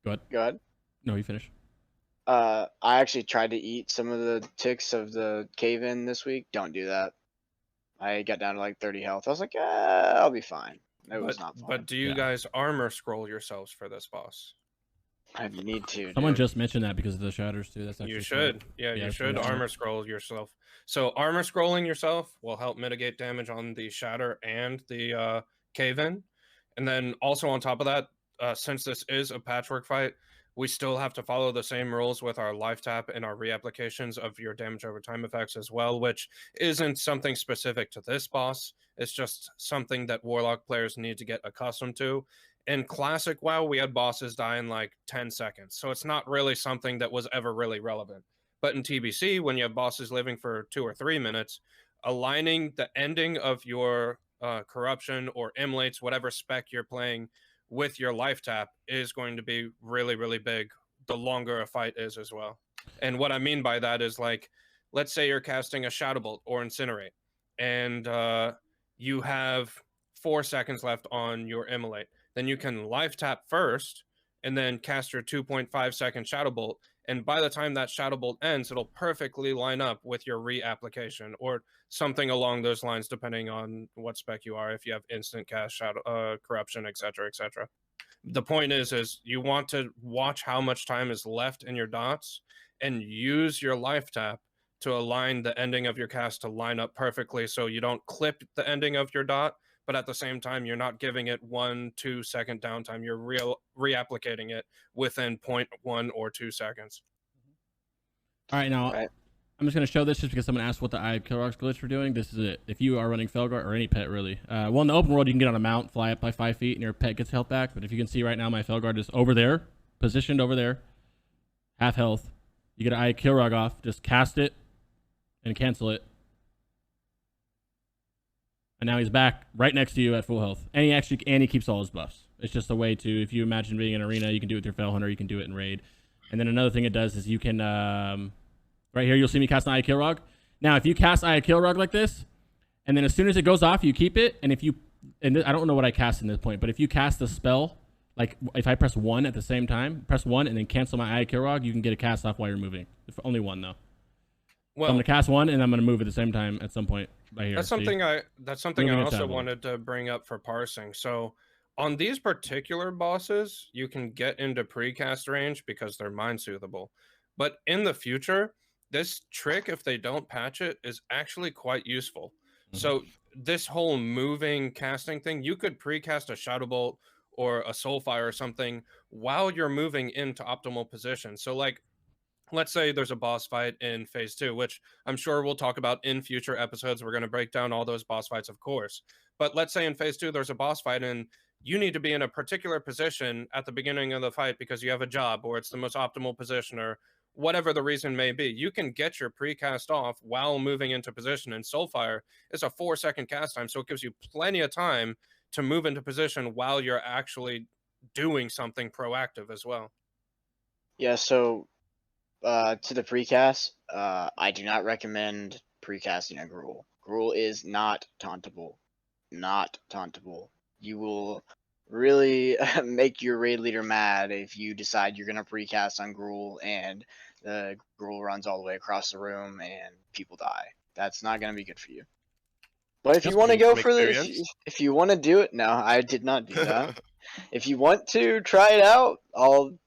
Go ahead. Go ahead. No, you finish. I actually tried to eat some of the ticks of the cave-in this week. Don't do that. I got down to like 30 health. I was like, I'll be fine. It was not fine. But do you guys armor scroll yourselves for this boss? I need to. Someone dude. just mentioned that because of the shatters too. That's actually You smart. should. Yeah, you Yeah, should yeah. armor scroll yourself. So armor scrolling yourself will help mitigate damage on the shatter and the cave-in. And then also on top of that, since this is a patchwork fight, we still have to follow the same rules with our life tap and our reapplications of your damage over time effects as well, which isn't something specific to this boss. It's just something that Warlock players need to get accustomed to. In classic WoW, we had bosses die in like 10 seconds, so it's not really something that was ever really relevant. But in TBC, when you have bosses living for 2 or 3 minutes, aligning the ending of your corruption or immolates, whatever spec you're playing, with your life tap is going to be really, really big the longer a fight is as well. And what I mean by that is, like, let's say you're casting a Shadow Bolt or Incinerate, and you have 4 seconds left on your immolate. Then you can life tap first and then cast your 2.5 second Shadow Bolt. And by the time that Shadow Bolt ends, it'll perfectly line up with your reapplication or something along those lines, depending on what spec you are, if you have instant cast, shadow, corruption, etc., etc. The point is you want to watch how much time is left in your dots and use your life tap to align the ending of your cast to line up perfectly, so you don't clip the ending of your dot, but at the same time, you're not giving it 1-2 second downtime. You're reapplicating it within 0.1 or 2 seconds. All right, now Right. I'm just going to show this just because someone asked what the Eye of Kilrock's glitch for doing. This is it. If you are running Felgar or any pet, really. Well, in the open world, you can get on a mount, fly up by 5 feet, and your pet gets health back. But if you can see right now, my Felguard is over there, positioned over there, half health. You get an Eye of Kilrock off, just cast it and cancel it. And now he's back right next to you at full health. And he keeps all his buffs. It's just a way to, if you imagine being in arena, you can do it with your Fel Hunter, you can do it in raid. And then another thing it does is you can, right here, you'll see me cast an Eye of Kilrock. Now, if you cast Eye of Kilrock like this, and then as soon as it goes off, you keep it. And if you, and I don't know what I cast in this point, but if you cast the spell, like if I press 1 at the same time, press 1 and then cancel my Eye of Kilrock, you can get a cast off while you're moving. If only 1 though. Well, so I'm gonna cast 1 and I'm gonna move at the same time at some point right here. That's something I also tablet. wanted to bring up for parsing. So on these particular bosses, you can get into precast range because they're mind soothable. But in the future, this trick, if they don't patch it, is actually quite useful. Mm-hmm. So this whole moving casting thing, you could precast a Shadow Bolt or a Soulfire or something while you're moving into optimal position. So like, let's say there's a boss fight in phase 2, which I'm sure we'll talk about in future episodes. We're going to break down all those boss fights, of course. But let's say in phase 2, there's a boss fight and you need to be in a particular position at the beginning of the fight because you have a job or it's the most optimal position or whatever the reason may be. You can get your precast off while moving into position. And Soulfire is a 4-second cast time, so it gives you plenty of time to move into position while you're actually doing something proactive as well. Yeah, so to the precast, I do not recommend precasting a Gruul. Gruul is not tauntable. Not tauntable. You will really make your raid leader mad if you decide you're going to precast on Gruul and the Gruul runs all the way across the room and people die. That's not going to be good for you. But if you want to go for this, if you want to do it, no, I did not do that. If you want to try it out, I'll,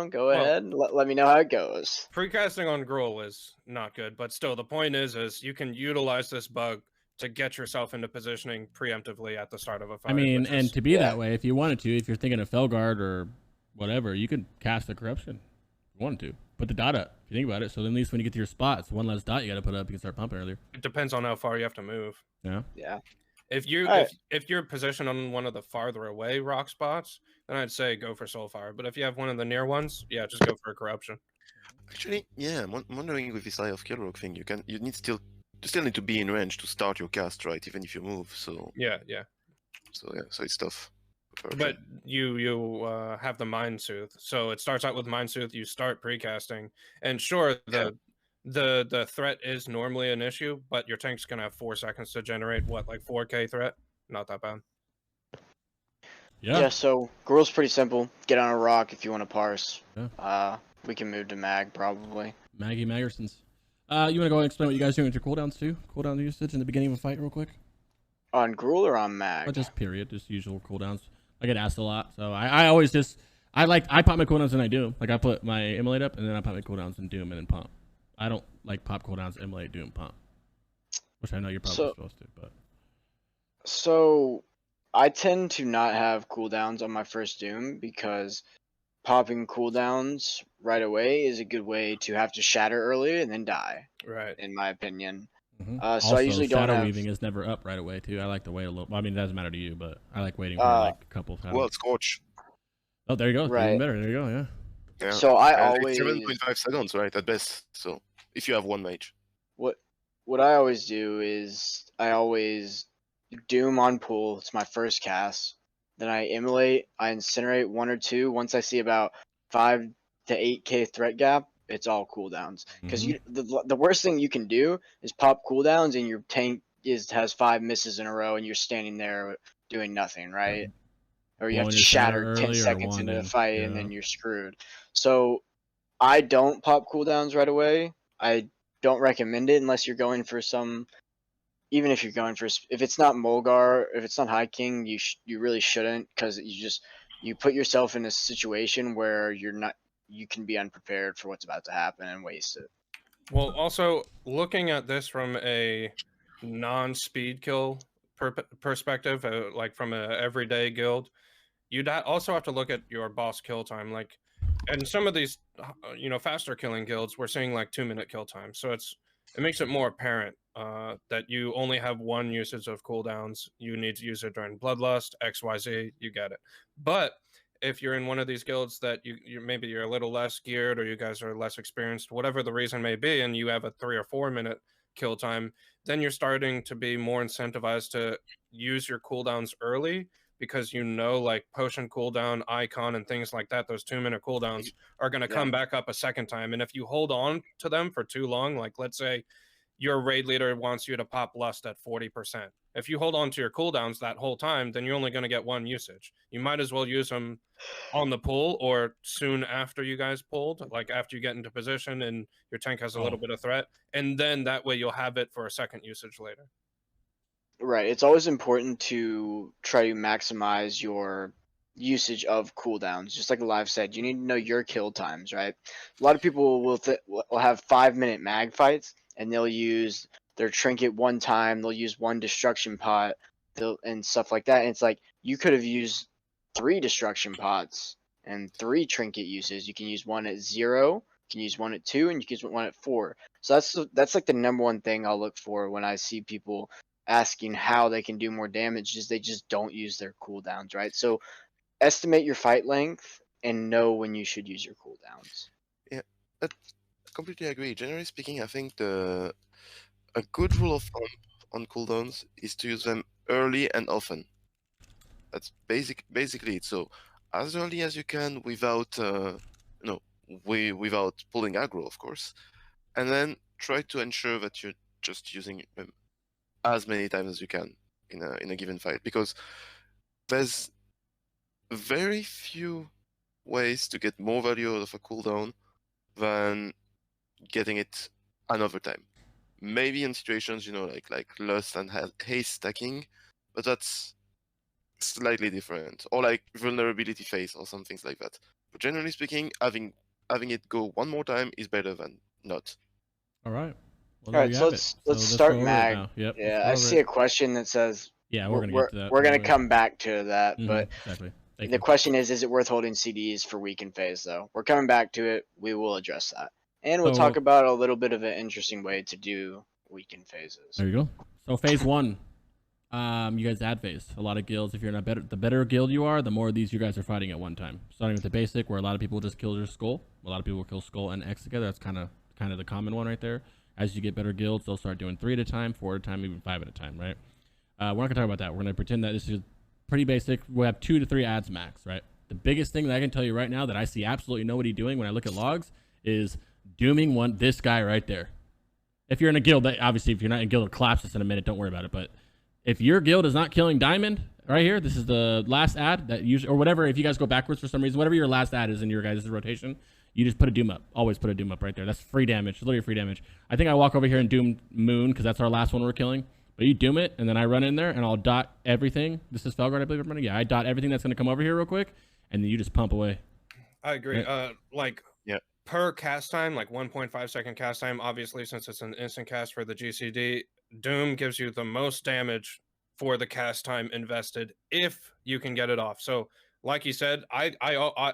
go ahead. Let me know how it goes. Precasting on Gruul is not good, but still, the point is you can utilize this bug to get yourself into positioning preemptively at the start of a fight. I mean, and to be that way, if you wanted to, if you're thinking of Felguard or whatever, you could cast a corruption if you wanted to. Put the dot up, if you think about it. So then at least when you get to your spot, it's one less dot you got to put up. You can start pumping earlier. It depends on how far you have to move. Yeah. Yeah. If you're positioned on one of the farther away rock spots, then I'd say go for Soulfire. But if you have one of the near ones, yeah, just go for a corruption. Actually, yeah, I'm wondering with this Eye of Kilrock thing, you still need to be in range to start your cast, right? Even if you move. So yeah. So it's tough. But you have the Mind Soothe, so it starts out with Mind Soothe. You start precasting, and sure, the threat is normally an issue, but your tank's gonna have 4 seconds to generate what, like 4K threat? Not that bad. Yeah, so Gruul's pretty simple. Get on a rock if you want to parse. Yeah. We can move to mag probably. Maggie Maggersons. You want to go ahead and explain what you guys do with your cooldowns too? Cooldown usage in the beginning of a fight, real quick. On Gruul or on mag? Or just period, just usual cooldowns. I get asked a lot, so I always just I pop my cooldowns and I do. Like I put my immolate up and then I pop my cooldowns and doom and then pump. I don't like pop cooldowns, immolate, doom, pump. Which I know you're probably supposed to, but. So I tend to not have cooldowns on my first doom because popping cooldowns right away is a good way to have to shatter early and then die. Right. In my opinion. Mm-hmm. So also, I usually don't shadow have... weaving is never up right away too. I like to wait a little. I mean, it doesn't matter to you, but I like waiting for like a couple times. Well, Scorch. Oh, there you go. Right. Even better. There you go. Yeah. Yeah. So I always... It's 7.5 seconds, right, at best. So if you have one mage. What I always do is I always doom on pool. It's my first cast. Then I immolate. I incinerate 1 or 2. Once I see about 5 to 8k threat gap, it's all cooldowns. Because the worst thing you can do is pop cooldowns and your tank has 5 misses in a row and you're standing there doing nothing, right? Or you have to shatter 10 seconds into the fight and then you're screwed. So I don't pop cooldowns right away. I don't recommend it unless you're going for some. Even if you're going for, if it's not Maulgar, if it's not High King, you really shouldn't, because you put yourself in a situation where you can be unprepared for what's about to happen and waste it. Well, also looking at this from a non-speed kill perspective, like from a everyday guild, you'd also have to look at your boss kill time. Like, and some of these, faster killing guilds, we're seeing like 2-minute kill time. So it makes it more apparent that you only have 1 usage of cooldowns. You need to use it during Bloodlust, XYZ, you get it. But if you're in one of these guilds that maybe you're a little less geared or you guys are less experienced, whatever the reason may be, and you have a 3 or 4 minute kill time, then you're starting to be more incentivized to use your cooldowns early, because like potion cooldown, icon, and things like that, those 2-minute cooldowns are going to come back up a second time. And if you hold on to them for too long, like let's say your raid leader wants you to pop lust at 40%. If you hold on to your cooldowns that whole time, then you're only going to get 1 usage. You might as well use them on the pull or soon after you guys pulled, like after you get into position and your tank has a little bit of threat. And then that way you'll have it for a second usage later. Right. It's always important to try to maximize your usage of cooldowns. Just like Alive said, you need to know your kill times, right? A lot of people will have 5-minute mag fights, and they'll use their trinket 1 time. They'll use 1 destruction pot, and stuff like that. And it's like you could have used 3 destruction pots and 3 trinket uses. You can use 1 at 0, you can use 1 at 2, and you can use 1 at 4. So that's like the #1 thing I'll look for when I see people asking how they can do more damage, is they just don't use their cooldowns, right? So estimate your fight length and know when you should use your cooldowns. Yeah, I completely agree. Generally speaking, I think a good rule of thumb on cooldowns is to use them early and often. That's basically it. So as early as you can without without pulling aggro, of course, and then try to ensure that you're just using them as many times as you can in a given fight, because there's very few ways to get more value out of a cooldown than getting it another time. Maybe in situations, like lust and haste stacking, but that's slightly different, or like vulnerability phase or some things like that. But generally speaking, having it go 1 more time is better than not. All right. Well, all right, so let's start mag. Yep, yeah, I see a question that says. Yeah, we're gonna get to that. We're gonna come back to that, but exactly. The question is it worth holding CDs for weakened phase? Though we're coming back to it, we will address that, and we'll talk about a little bit of an interesting way to do weakened phases. There you go. So phase 1, you guys add phase. A lot of guilds, if you're not the better guild you are, the more of these you guys are fighting at one time. Starting with the basic, where a lot of people just kill their skull. A lot of people kill skull and X together. That's kind of the common one right there. As you get better guilds, they'll start doing 3 at a time, 4 at a time, even 5 at a time, right? We're not gonna talk about that. We're gonna pretend that this is pretty basic. We'll have 2 to 3 ads max, right? The biggest thing that I can tell you right now that I see absolutely nobody doing when I look at logs is dooming this guy right there. If you're in a guild, that obviously if you're not in a guild, it'll collapse this in a minute. Don't worry about it. But if your guild is not killing diamond right here, this is the last ad that usually, or whatever. If you guys go backwards for some reason, whatever your last ad is in your guys' rotation, you just put a doom up. Always put a doom up right there. That's free damage. It's literally free damage. I think I walk over here and doom moon because that's our last one we're killing. But you doom it, and then I run in there and I'll dot everything. This is Felguard, I believe I'm running. Yeah, I dot everything that's going to come over here real quick, and then you just pump away. I agree. Yeah. Per cast time, like 1.5 second cast time, obviously, since it's an instant cast for the GCD, Doom gives you the most damage for the cast time invested if you can get it off. So, like you said, I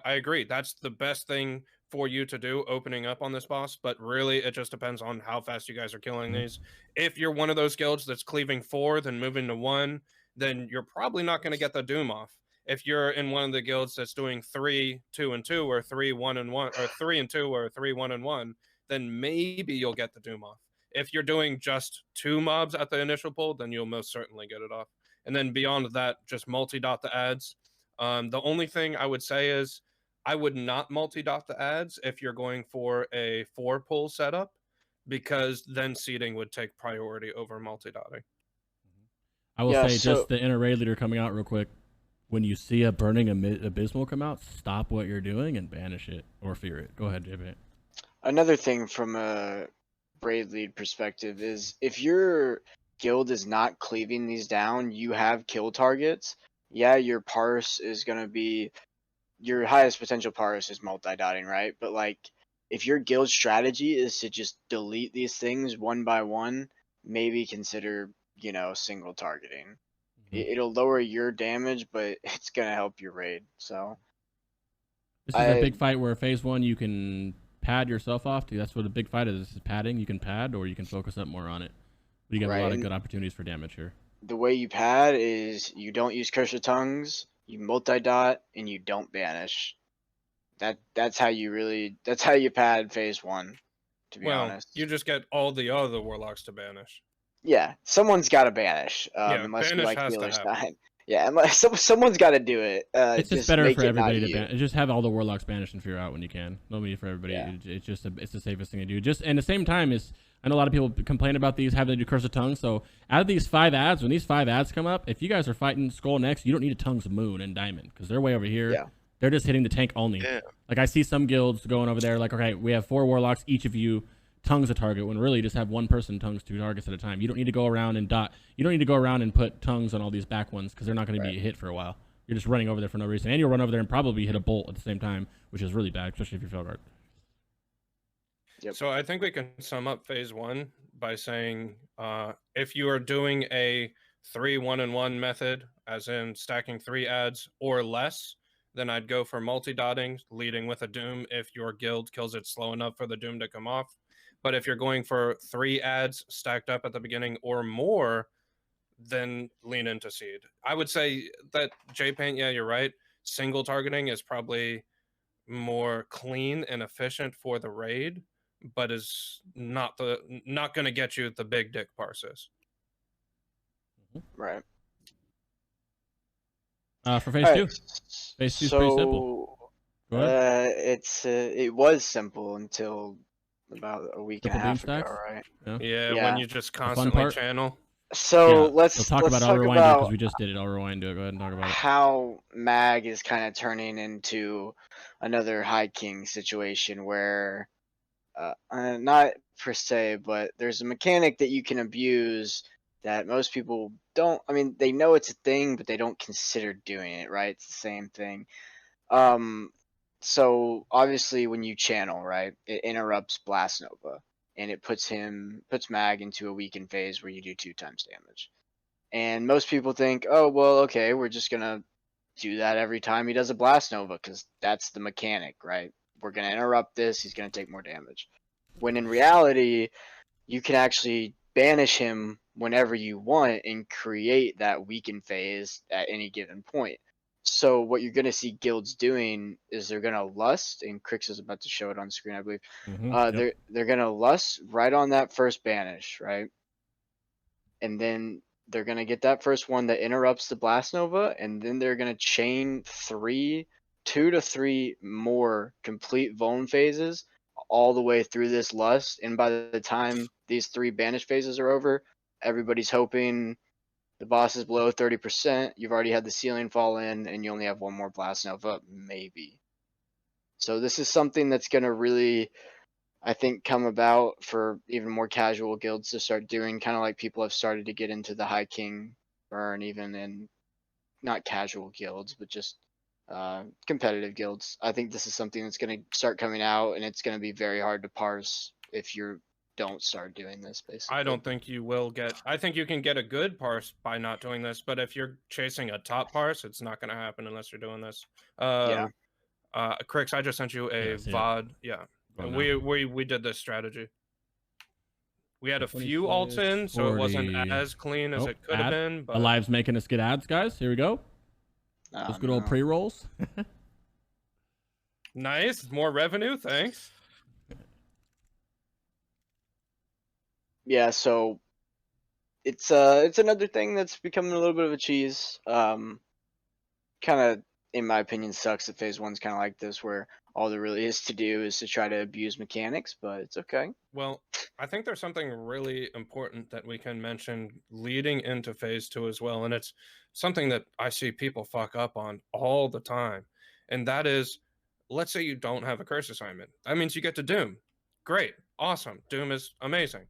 agree. That's the best thing for you to do opening up on this boss, but really it just depends on how fast you guys are killing these. If you're one of those guilds that's cleaving 4, then moving to 1, then you're probably not going to get the Doom off. If you're in one of the guilds that's doing 3, 2, and 2, or 3, 1, and 1, or 3 and 2, or 3, 1, and 1, then maybe you'll get the Doom off. If you're doing just 2 mobs at the initial pull, then you'll most certainly get it off. And then beyond that, just multi-dot the ads. The only thing I would say is I would not multi-dot the ads if you're going for a 4-pull setup, because then seeding would take priority over multi-dotting. I will say just the inner raid leader coming out real quick. When you see a burning abysmal come out, stop what you're doing and banish it or fear it. Go ahead, Jpaint. Another thing from a raid lead perspective is if your guild is not cleaving these down, you have kill targets. Yeah, your parse is going to be your highest potential parse is multi-dotting, right? But like if your guild strategy is to just delete these things one by one, maybe consider, you know, single targeting. It'll lower your damage, but it's gonna help your raid. So this is a big fight where phase 1 you can pad yourself off. That's what a big fight is. This is padding. You can pad or you can focus up more on it. But you get a lot of good opportunities for damage here. The way you pad is you don't use Curse of Tongues, you multi-dot, and you don't banish. That's how you pad phase 1. To be honest, you just get all the other warlocks to banish. Yeah, someone's got to banish. Unless you like the other side. Yeah, unless someone's got to do it. It's just better for everybody to banish. Just have all the warlocks banished and fear out when you can. No need for everybody. Yeah. It's the safest thing to do. Just and the same time is I know a lot of people complain about these having to do Curse of Tongues. So out of these 5 ads, when these 5 ads come up, if you guys are fighting Skull next, you don't need a Tongues of Moon and Diamond because they're way over here. Yeah. They're just hitting the tank only. Yeah. Like I see some guilds going over there like, okay, we have 4 warlocks, each of you tongues a target, when really you just have one person tongues 2 targets at a time. You don't need to go around and dot. You don't need to go around and put tongues on all these back ones because they're not going to be hit for a while. You're just running over there for no reason. And you'll run over there and probably hit a bolt at the same time, which is really bad, especially if you're Felguard. Yep. So I think we can sum up phase 1 by saying if you are doing a 3 1-and-1 method, as in stacking 3 ads or less, then I'd go for multi-dotting, leading with a Doom if your guild kills it slow enough for the Doom to come off. But if you're going for 3 ads stacked up at the beginning or more, then lean into seed. I would say that Jpaint, yeah, you're right. Single targeting is probably more clean and efficient for the raid, but is not going to get you the big dick parses. Right. For phase 2, phase 2 is pretty simple. Go ahead. It was simple until about a week and a half ago, right? Yeah, when you just constantly channel. So let's talk about it. I'll rewind it because we just did it. I'll rewind it. Go ahead and talk about it. How Mag is kind of turning into another High King situation where, not per se, but there's a mechanic that you can abuse that most people don't. I mean, they know it's a thing, but they don't consider doing it. Right? It's the same thing. So obviously when you channel, right, it interrupts Blast Nova and it puts Mag into a weakened phase where you do 2 times damage. And most people think, oh, well, okay, we're just going to do that every time he does a Blast Nova because that's the mechanic, right? We're going to interrupt this. He's going to take more damage. When in reality, you can actually banish him whenever you want and create that weakened phase at any given point. So what you're going to see guilds doing is they're going to lust, and Crix is about to show it on screen, I believe. They're going to lust right on that first banish, right? And then they're gonna get that first one that interrupts the Blast Nova, and then they're gonna chain 2 to 3 more complete Vuln phases all the way through this Lust. And by the time these 3 banish phases are over, everybody's hoping the boss is below 30%. You've already had the ceiling fall in, and you only have 1 more Blast Nova, maybe. So this is something that's gonna really, I think, come about for even more casual guilds to start doing, kind of like people have started to get into the High King burn, even in not casual guilds, but just competitive guilds. I think this is something that's going to start coming out, and it's going to be very hard to parse if you don't start doing this, basically. I don't think you will get. I think you can get a good parse by not doing this, but if you're chasing a top parse, it's not going to happen unless you're doing this. Yeah. Crix, I just sent you a VOD. Yeah. And we did this strategy. We had a few alts in, so it wasn't as clean as it could have been. But Alive's making us get ads, guys. Here we go. Those good old pre-rolls. Nice. More revenue. Thanks. Yeah, so it's another thing that's becoming a little bit of a cheese. Kind of, in my opinion, sucks that phase 1's kind of like this, where all there really is to do is to try to abuse mechanics, but it's okay. Well, I think there's something really important that we can mention leading into phase 2 as well, and it's something that I see people fuck up on all the time, and that is, let's say you don't have a curse assignment. That means you get to Doom. Great. Awesome. Doom is amazing.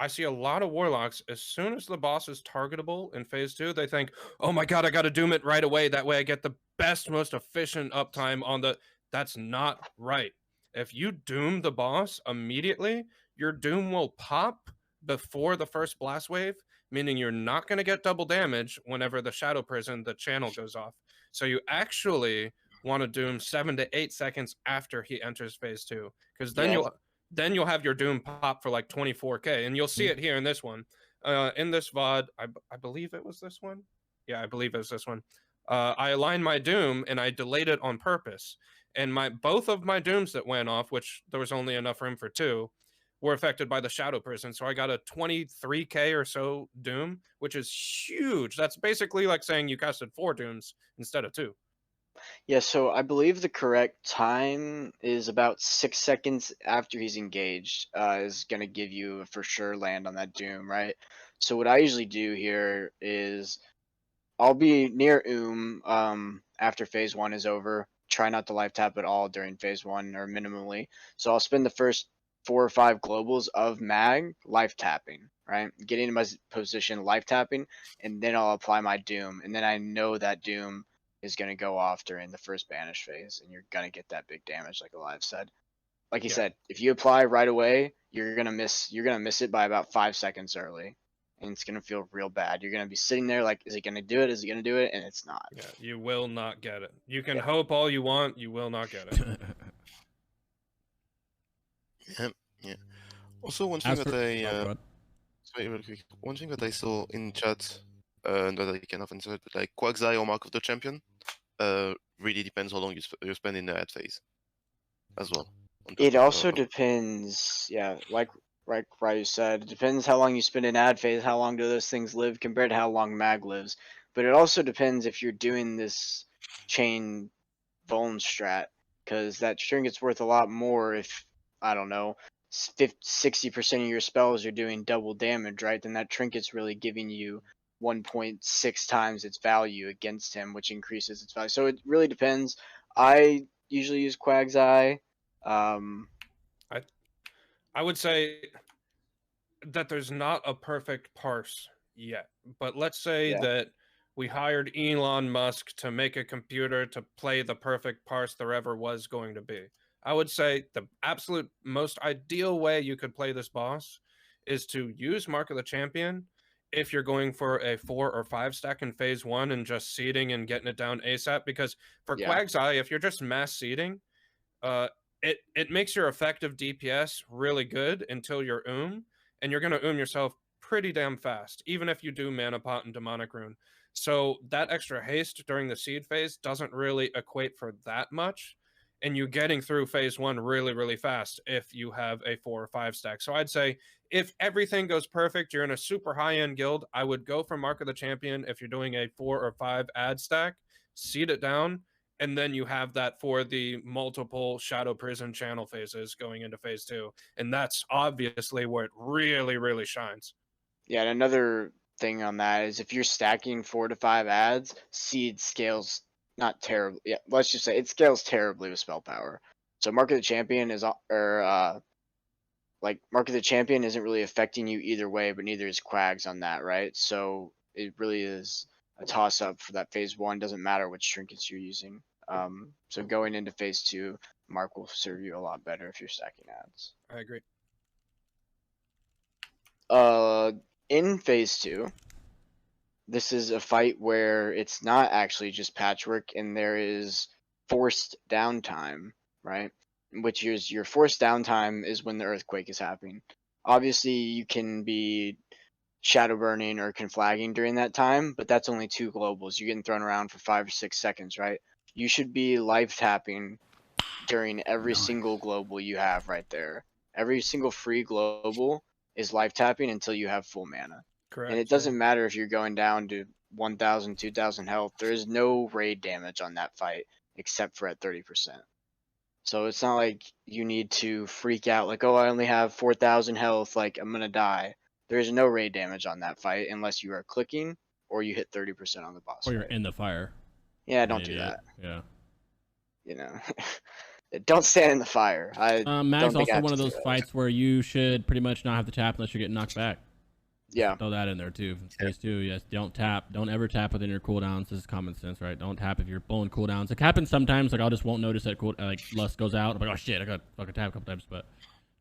I see a lot of Warlocks, as soon as the boss is targetable in phase 2, they think, oh my god, I gotta Doom it right away. That way I get the best, most efficient uptime on the... That's not right. If you Doom the boss immediately, your Doom will pop before the first blast wave, meaning you're not going to get double damage whenever the Shadow Prison, the channel goes off. So you actually want to Doom 7 to 8 seconds after he enters phase 2, because then you'll have your Doom pop for like 24k, and you'll see it here in this one. In this VOD, I believe it was this one. Yeah, I believe it was this one. I aligned my Doom and I delayed it on purpose. And both of my Dooms that went off, which there was only enough room for 2, were affected by the Shadow Prison. So I got a 23k or so Doom, which is huge. That's basically like saying you casted 4 Dooms instead of 2. Yeah, so I believe the correct time is about 6 seconds after he's engaged is going to give you a for sure land on that Doom, right? So what I usually do here is I'll be near after phase 1 is over. Try not to life tap at all during phase 1 or minimally. So I'll spend the first 4 or 5 globals of mag life tapping, right? Getting in my position, life tapping, and then I'll apply my Doom. And then I know that Doom is going to go off during the first banish phase, and you're going to get that big damage, like Alive said. Like he said, if you apply right away, you're going to miss it by about 5 seconds early. And it's going to feel real bad. You're going to be sitting there like, is he going to do it? Is he going to do it? And it's not. Yeah, you will not get it. You can hope all you want. You will not get it. Yeah. Also, one thing that one thing that I saw in chat, that I can often say, but like Quagsai or Mark of the Champion, really depends how long you spend in the ad phase, as well. It also depends, yeah, like Ryu said, it depends how long you spend in ad phase, how long do those things live compared to how long mag lives. But it also depends if you're doing this chain Vuln strat, because that trinket's worth a lot more if, I don't know, 60% of your spells are doing double damage, right? Then that trinket's really giving you 1.6 times its value against him, which increases its value. So it really depends. I usually use Quag's Eye. I would say that there's not a perfect parse yet, but let's say that we hired Elon Musk to make a computer to play the perfect parse there ever was going to be. I would say the absolute most ideal way you could play this boss is to use Mark of the Champion if you're going for a 4 or 5 stack in phase 1 and just seeding and getting it down ASAP, because for Quag's Eye, if you're just mass seeding, it makes your effective DPS really good until you're and you're going to yourself pretty damn fast, even if you do Mana Pot and Demonic Rune. So that extra haste during the seed phase doesn't really equate for that much. and you're getting through phase 1 really, really fast if you have a 4 or 5 stack. So I'd say if everything goes perfect, you're in a super high-end guild, I would go for Mark of the Champion if you're doing a 4 or 5 ad stack, seed it down, and then you have that for the multiple Shadow Prison channel phases going into phase 2. And that's obviously where it really, really shines. Yeah, and another thing on that is if you're stacking 4 to 5 ads, seed scales not terribly. Yeah, let's just say it scales terribly with spell power. So Mark of the Champion is like Mark of the Champion isn't really affecting you either way, but neither is Quags on that, right? So it really is a toss up for that phase 1. Doesn't matter which trinkets you're using. So going into phase 2, Mark will serve you a lot better if you're stacking ads. I agree. In phase 2, this is a fight where it's not actually just patchwork and there is forced downtime, right? Which is your forced downtime is when the earthquake is happening. Obviously, you can be shadow burning or conflagging during that time, but that's only 2 globals. You're getting thrown around for 5 or 6 seconds, right? You should be life tapping during every single global you have right there. Every single free global is life tapping until you have full mana. Correct. And it doesn't matter if you're going down to 1,000, 2,000 health. There is no raid damage on that fight except for at 30%. So it's not like you need to freak out like, oh, I only have 4,000 health, like I'm gonna die. There is no raid damage on that fight unless you are clicking or you hit 30% on the boss. Or you're fight. in the fire. Yeah, don't do that. Yeah. You know, don't stand in the fire. Mag's also one of those fights where you should pretty much not have to tap unless you're getting knocked back. Yeah. Throw that in there too. Phase 2, yes. Don't tap. Don't ever tap within your cooldowns. This is common sense, right? Don't tap if you're blowing cooldowns. It happens sometimes. Like I'll just won't notice that like lust goes out. I'm like, oh shit, I got fucking tap a couple times. But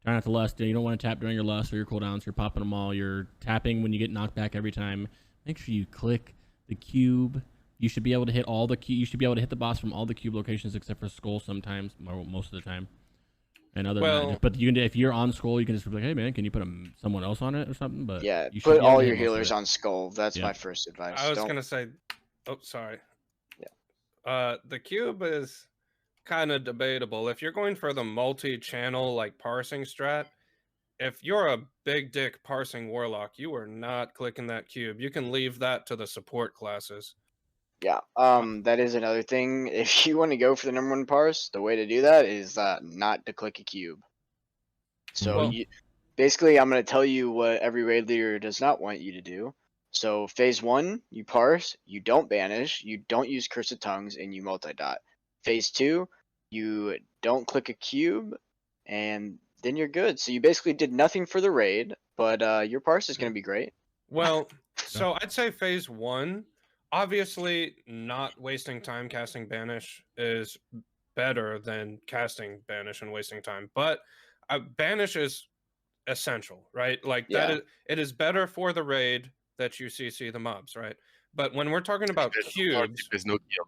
try not to lust. You don't want to tap during your lust or your cooldowns. You're popping them all. You're tapping when you get knocked back every time. Make sure you click the cube. You should be able to hit all the cube. You should be able to hit the boss from all the cube locations except for skull sometimes, or most of the time. And other than that, but you can, if you're on skull, you can just be like, hey man, can you put someone else on it or something? But yeah, you put all your healers on skull. That's my first advice. I was gonna say, oh sorry. Yeah. The cube is kind of debatable. If you're going for the multi-channel like parsing strat, if you're a big dick parsing warlock, you are not clicking that cube. You can leave that to the support classes. Yeah, that is another thing. If you want to go for the #1 parse, the way to do that is not to click a cube. So basically, I'm going to tell you what every raid leader does not want you to do. So phase 1, you parse, you don't banish, you don't use Curse of Tongues, and you multi-dot. Phase 2, you don't click a cube, and then you're good. So you basically did nothing for the raid, but your parse is going to be great. Well, so I'd say phase 1, obviously not wasting time casting banish is better than casting banish and wasting time, but banish is essential, right? Like it is better for the raid that you CC the mobs, right? But when we're talking about cubes, there's no kill.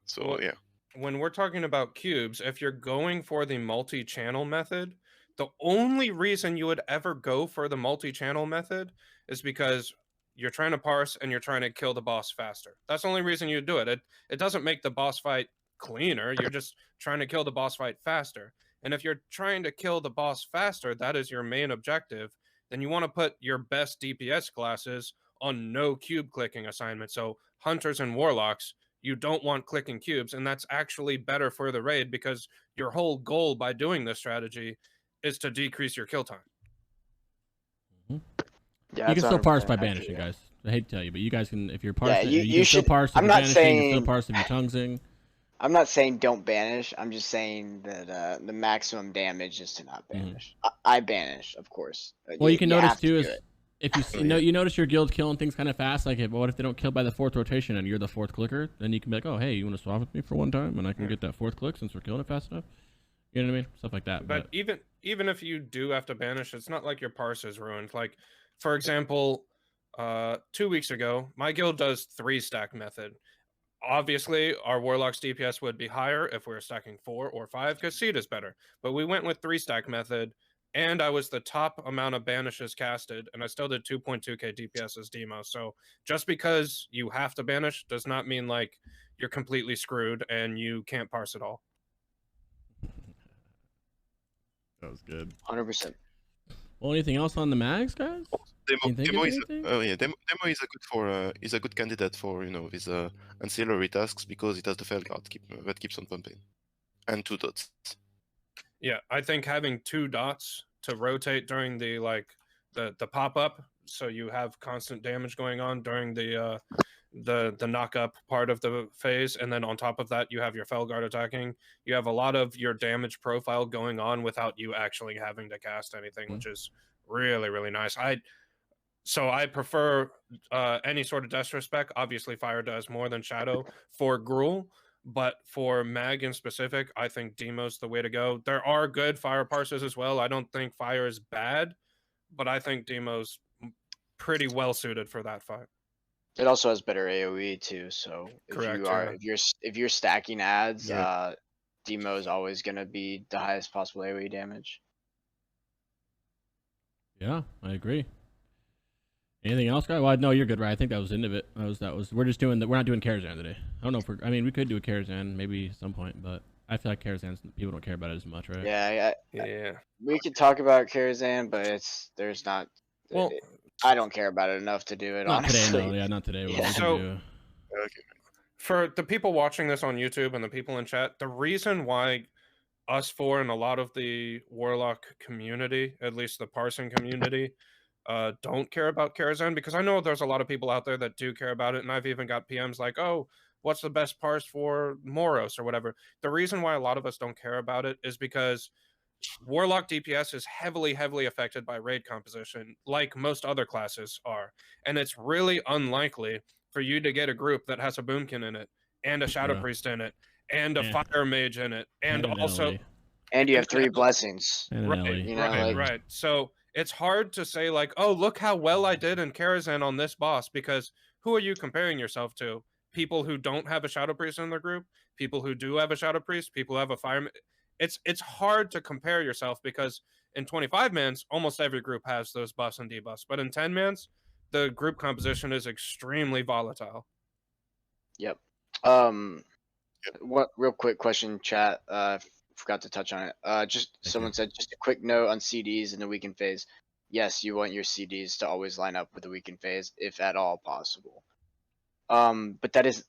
So yeah. When we're talking about cubes, if you're going for the multi-channel method, the only reason you would ever go for the multi-channel method is because you're trying to parse and you're trying to kill the boss faster. That's the only reason you do it. It doesn't make the boss fight cleaner. You're just trying to kill the boss fight faster. And if you're trying to kill the boss faster, that is your main objective, then you want to put your best DPS classes on no cube clicking assignment. So hunters and warlocks, you don't want clicking cubes, and that's actually better for the raid because your whole goal by doing this strategy is to decrease your kill time. Yeah, you can still parse by banishing, guys. I hate to tell you, but you guys can, if you're parsing, you can should, still parse if I'm you're not banishing, saying, you can still parse if you're tonguesing. I'm not saying don't banish. I'm just saying that the maximum damage is to not banish. I banish, of course. Well, you can notice too is if you see, you notice your guild killing things kind of fast. Like, what if they don't kill by the 4th rotation and you're the 4th clicker? Then you can be like, oh, hey, you want to swap with me for one time, and I can get that 4th click since we're killing it fast enough. You know what I mean? Stuff like that. But even if you do have to banish, it's not like your parse is ruined. Like, for example, 2 weeks ago, my guild does 3-stack method. Obviously, our Warlock's DPS would be higher if we were stacking 4 or 5 because seed is better. But we went with 3-stack method, and I was the top amount of banishes casted, and I still did 2.2k DPS as demo. So just because you have to banish does not mean like you're completely screwed and you can't parse at all. That was good. 100%. Well, anything else on the mags, guys? Can you think Demo of is anything? Demo is a good for is a good candidate for these ancillary tasks because it has the fail guard that keeps on pumping, and 2 dots. Yeah, I think having 2 dots to rotate during the the pop up, so you have constant damage going on during the knock up part of the phase, and then on top of that you have your Felguard attacking. You have a lot of your damage profile going on without you actually having to cast anything, which is really, really nice. So I prefer any sort of disrespect. Obviously, Fire does more than Shadow for Gruul, but for Mag in specific, I think Demo's the way to go. There are good Fire parses as well. I don't think Fire is bad, but I think Demo's pretty well suited for that fight. It also has better AoE too, so Correct, if you're stacking ads, Yeah. Demo is always gonna be the highest possible AoE damage. Yeah, I agree. Anything else, guy? Well, no, you're good, right? I think that was the end of it. That was. We're just doing that. We're not doing Karazhan today. I don't know if we're. I mean, we could do a Karazhan maybe at some point, but I feel like Karazhan people don't care about it as much, right? Yeah, Yeah. we could talk about Karazhan, but there's not. Well, I don't care about it enough to do it. Not honestly. today, no. Yeah, not today. Yeah. So- for the people watching this on YouTube and the people in chat, the reason why us 4 and a lot of the Warlock community, at least the parsing community, don't care about Karazhan, because I know there's a lot of people out there that do care about it, and I've even got PMs like, oh, what's the best parse for Moros or whatever. The reason why a lot of us don't care about it is because Warlock DPS is heavily, heavily affected by raid composition, like most other classes are. And it's really unlikely for you to get a group that has a Boomkin in it, and a Shadow Priest in it, and a Fire Mage in it, and also... And you have 3 blessings. Right, right. So it's hard to say, like, oh, look how well I did in Karazhan on this boss, because who are you comparing yourself to? People who don't have a Shadow Priest in their group? People who do have a Shadow Priest? People who have a Fire... It's hard to compare yourself, because in 25-mans, almost every group has those buffs and debuffs. But in 10-mans, the group composition is extremely volatile. Yep. What real quick question, chat? Forgot to touch on it. Someone said just a quick note on CDs in the weaken phase. Yes, you want your CDs to always line up with the weaken phase, if at all possible. But that is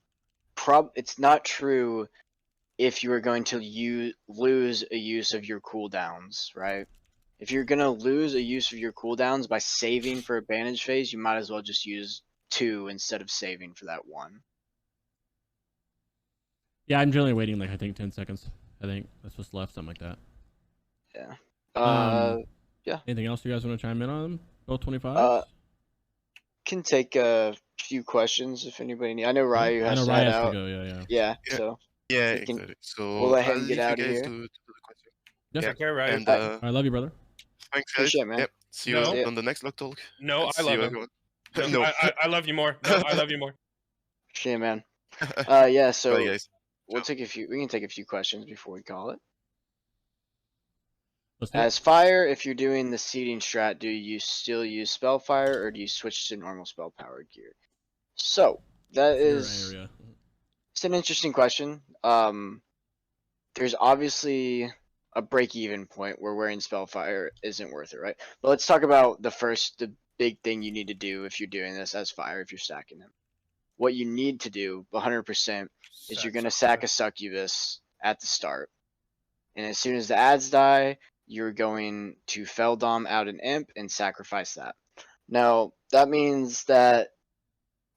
it's not true if you are going to lose a use of your cooldowns, right? If you're gonna lose a use of your cooldowns by saving for a bandage phase, you might as well just use 2 instead of saving for that 1. Yeah, I'm generally waiting like I think 10 seconds. I think that's what's left, something like that. Yeah. Yeah. Anything else you guys want to chime in on? Both 25s? Can take a few questions if anybody needs. I know Ryu has to head out. To go, Yeah. So yeah, exactly. So we'll let him I'll get leave out you of guys here. to the question. Yeah. Take care, Ryu. And I love you, brother. thanks, guys. Appreciate it, man. Yep. See you No. on the next Lock Talk. No, And I see you, love him. everyone. No, No. I love you more. No, I love you more. Shit, man. Yeah. So Bye, guys. we can take a few questions before we call it. Let's do it. As Fire, if you're doing the seeding strat, do you still use Spellfire or do you switch to normal spell powered gear? So that is Area. it's an interesting question. There's obviously a break-even point where wearing Spellfire isn't worth it, right? But let's talk about the big thing you need to do if you're doing this as Fire, if you're stacking them. What you need to do 100% is you're gonna sack a Succubus at the start, and as soon as the ads die, you're going to Feldom out an Imp and sacrifice that. Now, that means that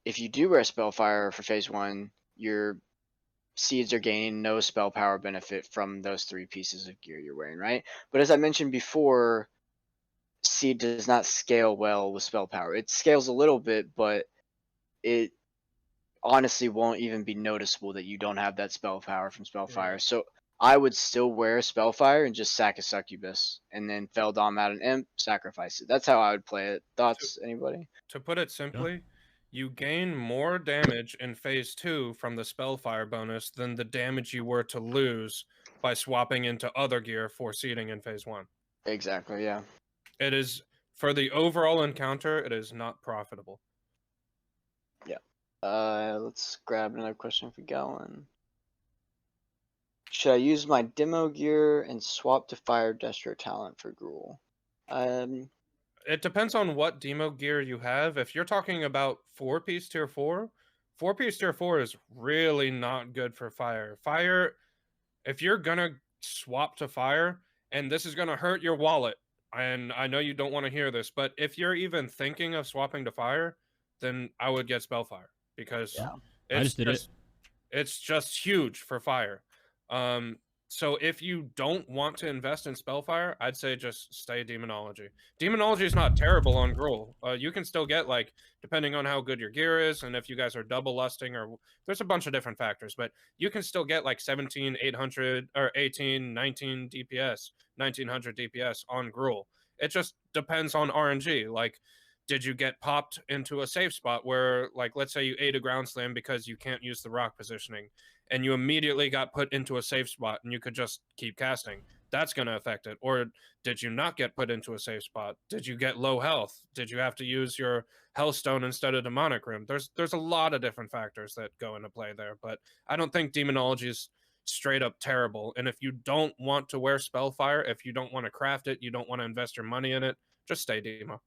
if you do wear Spellfire for phase 1, your seeds are gaining no spell power benefit from those 3 pieces of gear you're wearing, right? But as I mentioned before, seed does not scale well with spell power. It scales a little bit, but it honestly won't even be noticeable that you don't have that spell power from Spellfire. Yeah. So I would still wear Spellfire and just sack a Succubus, and then Feldom out an Imp, sacrifice it. That's how I would play it. Thoughts, anybody? To put it simply, you gain more damage in phase 2 from the Spellfire bonus than the damage you were to lose by swapping into other gear for seeding in phase 1. Exactly, yeah. It is, for the overall encounter, it is not profitable. Let's grab another question if we got one. Should I use my demo gear and swap to fire destro talent for Gruul? It depends on what demo gear you have. If you're talking about 4-piece tier 4, 4-piece tier 4 is really not good for fire. Fire, if you're gonna swap to fire, and this is gonna hurt your wallet, and I know you don't want to hear this, but if you're even thinking of swapping to fire, then I would get Spellfire because Yeah. I just did it. it's just huge for fire. So if you don't want to invest in Spellfire, I'd say just stay Demonology. Demonology is not terrible on Gruul. You can still get, like, depending on how good your gear is, and if you guys are double lusting, or there's a bunch of different factors, but you can still get like 17, 800, or 18, 19 DPS, 1900 DPS on Gruul. It just depends on RNG. Like, did you get popped into a safe spot where, like, let's say you ate a ground slam because you can't use the rock positioning, and you immediately got put into a safe spot and you could just keep casting? That's going to affect it. Or did you not get put into a safe spot? Did you get low health? Did you have to use your Hellstone instead of Demonic Room? There's a lot of different factors that go into play there, but I don't think Demonology is straight up terrible. And if you don't want to wear Spellfire, if you don't want to craft it, you don't want to invest your money in it, just stay Demo.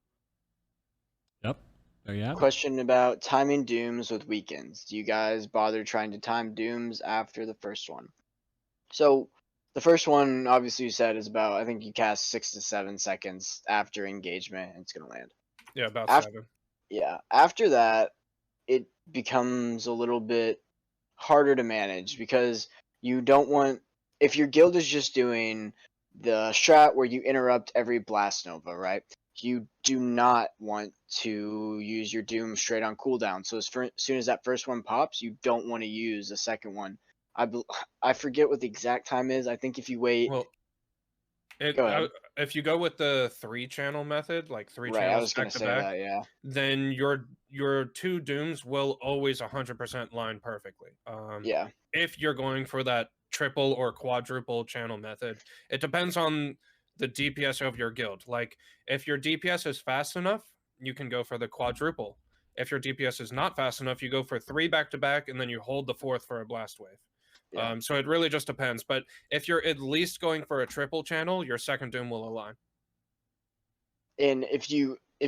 Yep. There you have it. Question about timing dooms with weekends. Do you guys bother trying to time dooms after the first one? So the first one, obviously, you said is about, I think you cast 6 to 7 seconds after engagement, and it's gonna land. Yeah, about After- 7. Yeah. After that, it becomes a little bit harder to manage because you don't want, if your guild is just doing the strat where you interrupt every blast nova, right? You do not want to use your doom straight on cooldown. So as soon as that first one pops, you don't want to use the second one. I forget what the exact time is. I think if you wait, Well, Go ahead. if you go with the 3-channel method, like 3 right? I channels was gonna back to say back, that. Yeah. then your 2 dooms will always 100% line perfectly. Yeah. If you're going for that triple or quadruple channel method, it depends on the DPS of your guild. Like, if your DPS is fast enough, you can go for the quadruple. If your DPS is not fast enough, you go for 3 back to back, and then you hold the 4th for a blast wave. Yeah. So it really just depends. But if you're at least going for a triple channel, your second doom will align. And if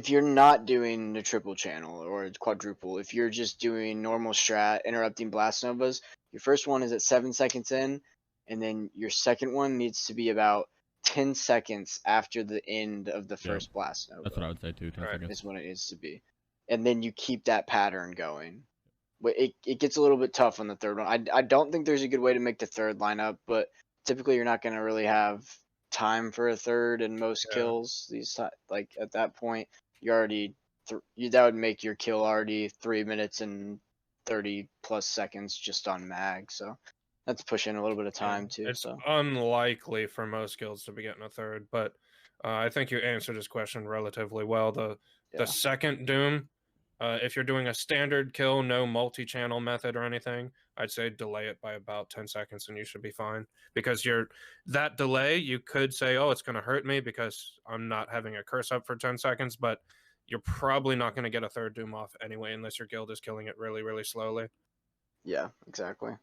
you're not doing the triple channel or quadruple, if you're just doing normal strat, interrupting blast novas, your first one is at 7 seconds in, and then your second one needs to be about 10 seconds after the end of the first blast nova. That's what I would say too. 10 Right. seconds. Is what it needs to be, and then you keep that pattern going. But it gets a little bit tough on the third one. I don't think there's a good way to make the third lineup, but typically you're not going to really have time for a third in most Yeah. kills. Like at that point, you already that would make your kill already 3 minutes and 30 plus seconds just on mag. So that's pushing a little bit of time too. It's So unlikely for most guilds to be getting a third, but I think you answered this question relatively well. The yeah, second doom, if you're doing a standard kill, no multi-channel method or anything, I'd say delay it by about 10 seconds and you should be fine. Because that delay, you could say, oh, it's going to hurt me because I'm not having a curse up for 10 seconds, but you're probably not going to get a third doom off anyway unless your guild is killing it really, really slowly. yeah, exactly.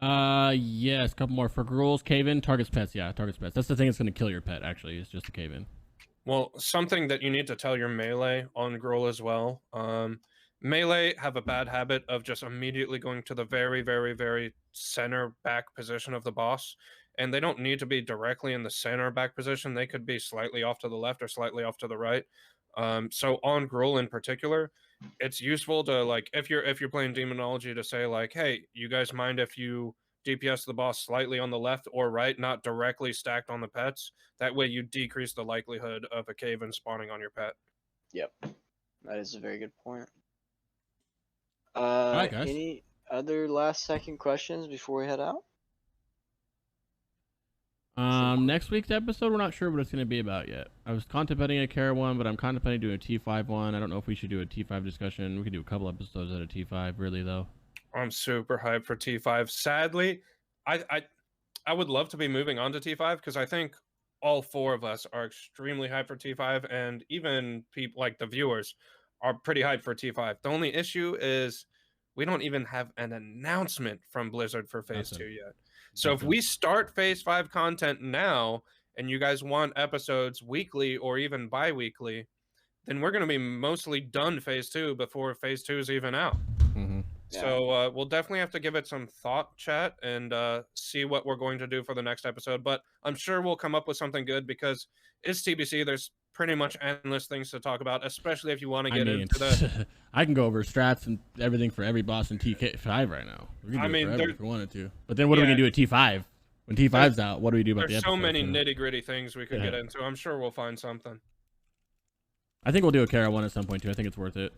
Yes, a couple more for Gruul's cave-in. Targets pets, yeah, targets pets. That's the thing that's going to kill your pet, actually, is just a cave-in. Well, something that you need to tell your melee on Gruul as well. Melee have a bad habit of just immediately going to the very, very, very center back position of the boss. And they don't need to be directly in the center back position. They could be slightly off to the left or slightly off to the right. So on Gruul in particular, it's useful to, like, if you're playing Demonology, to say, like, hey, you guys mind if you DPS the boss slightly on the left or right, not directly stacked on the pets? That way you decrease the likelihood of a cave-in spawning on your pet. Yep, that is a very good point. right, guys. Any other last second questions before we head out? Next week's episode, we're not sure what it's going to be about yet. I was contemplating a Kara one, but I'm contemplating doing a T5 one. I don't know if we should do a T5 discussion. We could do a couple episodes at a T5, really, though. I'm super hyped for T5. Sadly, I would love to be moving on to T5 because I think all 4 of us are extremely hyped for T5, and even people like the viewers are pretty hyped for T5. The only issue is we don't even have an announcement from Blizzard for Phase 2 yet. So if Okay. we start phase 5 content now and you guys want episodes weekly or even bi-weekly, then we're going to be mostly done phase 2 before phase 2 is even out. Mm-hmm. Yeah. So we'll definitely have to give it some thought, chat, and see what we're going to do for the next episode. But I'm sure we'll come up with something good because it's TBC. There's pretty much endless things to talk about, especially if you want to get into the. I can go over strats and everything for every boss in TK5 right now. We can do it forever if we wanted to. But then what are we gonna do at T5? When T5's out, what do we do about the There's episode? so many nitty-gritty things we could get into. I'm sure we'll find something. I think we'll do a Kara one at some point too. I think it's worth it.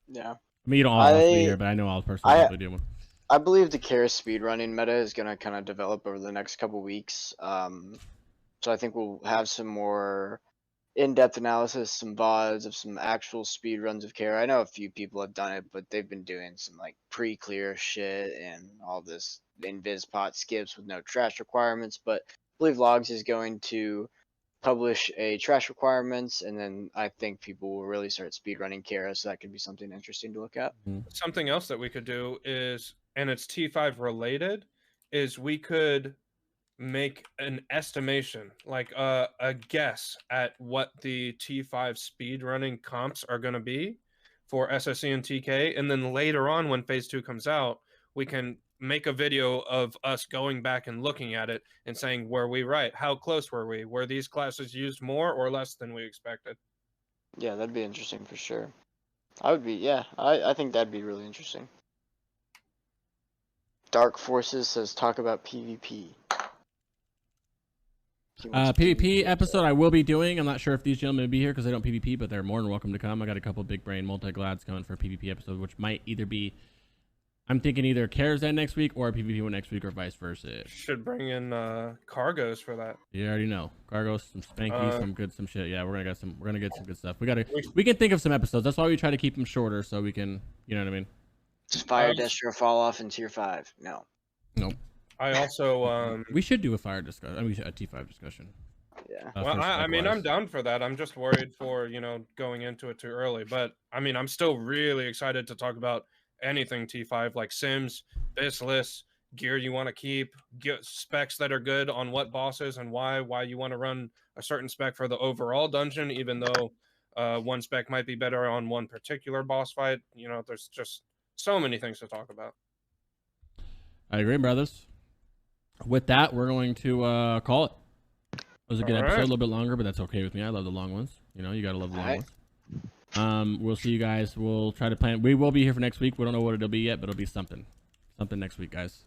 Yeah. I mean, you don't all have to be here, but I know I'll personally do one. I believe the Kara speedrunning meta is going to kind of develop over the next couple weeks. So I think we'll have some more in-depth analysis, some VODs of some actual speedruns of Kara. I know a few people have done it, but they've been doing some like pre-clear shit and all this invis pot skips with no trash requirements. But I believe Logs is going to publish a trash requirements, and then I think people will really start speedrunning Kara, so that could be something interesting to look at. Something else that we could do is, and it's T5 related, is we could make an estimation, like a guess at what the T5 speedrunning comps are going to be for SSC and TK, and then later on when phase 2 comes out, we can make a video of us going back and looking at it and saying, were we right? How close were we? Were these classes used more or less than we expected? Yeah, that'd be interesting for sure. I think that'd be really interesting. Dark Forces says talk about PvP. PvP episode I will be doing. I'm not sure if these gentlemen will be here because they don't PvP, but they're more than welcome to come. I got a couple big brain multi-glads coming for a PvP episode, which might either be, I'm thinking either Karazhan next week or a PvP one next week or vice versa. Should bring in cargos for that. You already know. Cargos, some spankies, some shit. Yeah, we're gonna get some good stuff. We can think of some episodes. That's why we try to keep them shorter so we can, you know what I mean? Does Fire Destro fall off in tier 5? No. Nope. I also we should do a fire discussion. I mean, a T5 discussion. Yeah. Well, I mean, I'm down for that. I'm just worried for, going into it too early. But I mean, I'm still really excited to talk about anything T5, like sims, BiS lists, gear you want to keep, specs that are good on what bosses and why you want to run a certain spec for the overall dungeon, even though one spec might be better on one particular boss fight. There's just so many things to talk about. I agree, brothers. With that, we're going to call it. It was a good episode, a little bit longer, but that's okay with me. I love the long ones. You gotta love the long ones. We'll see you guys. We'll try to plan. We will be here for next week. We don't know what it'll be yet, but it'll be something next week, guys.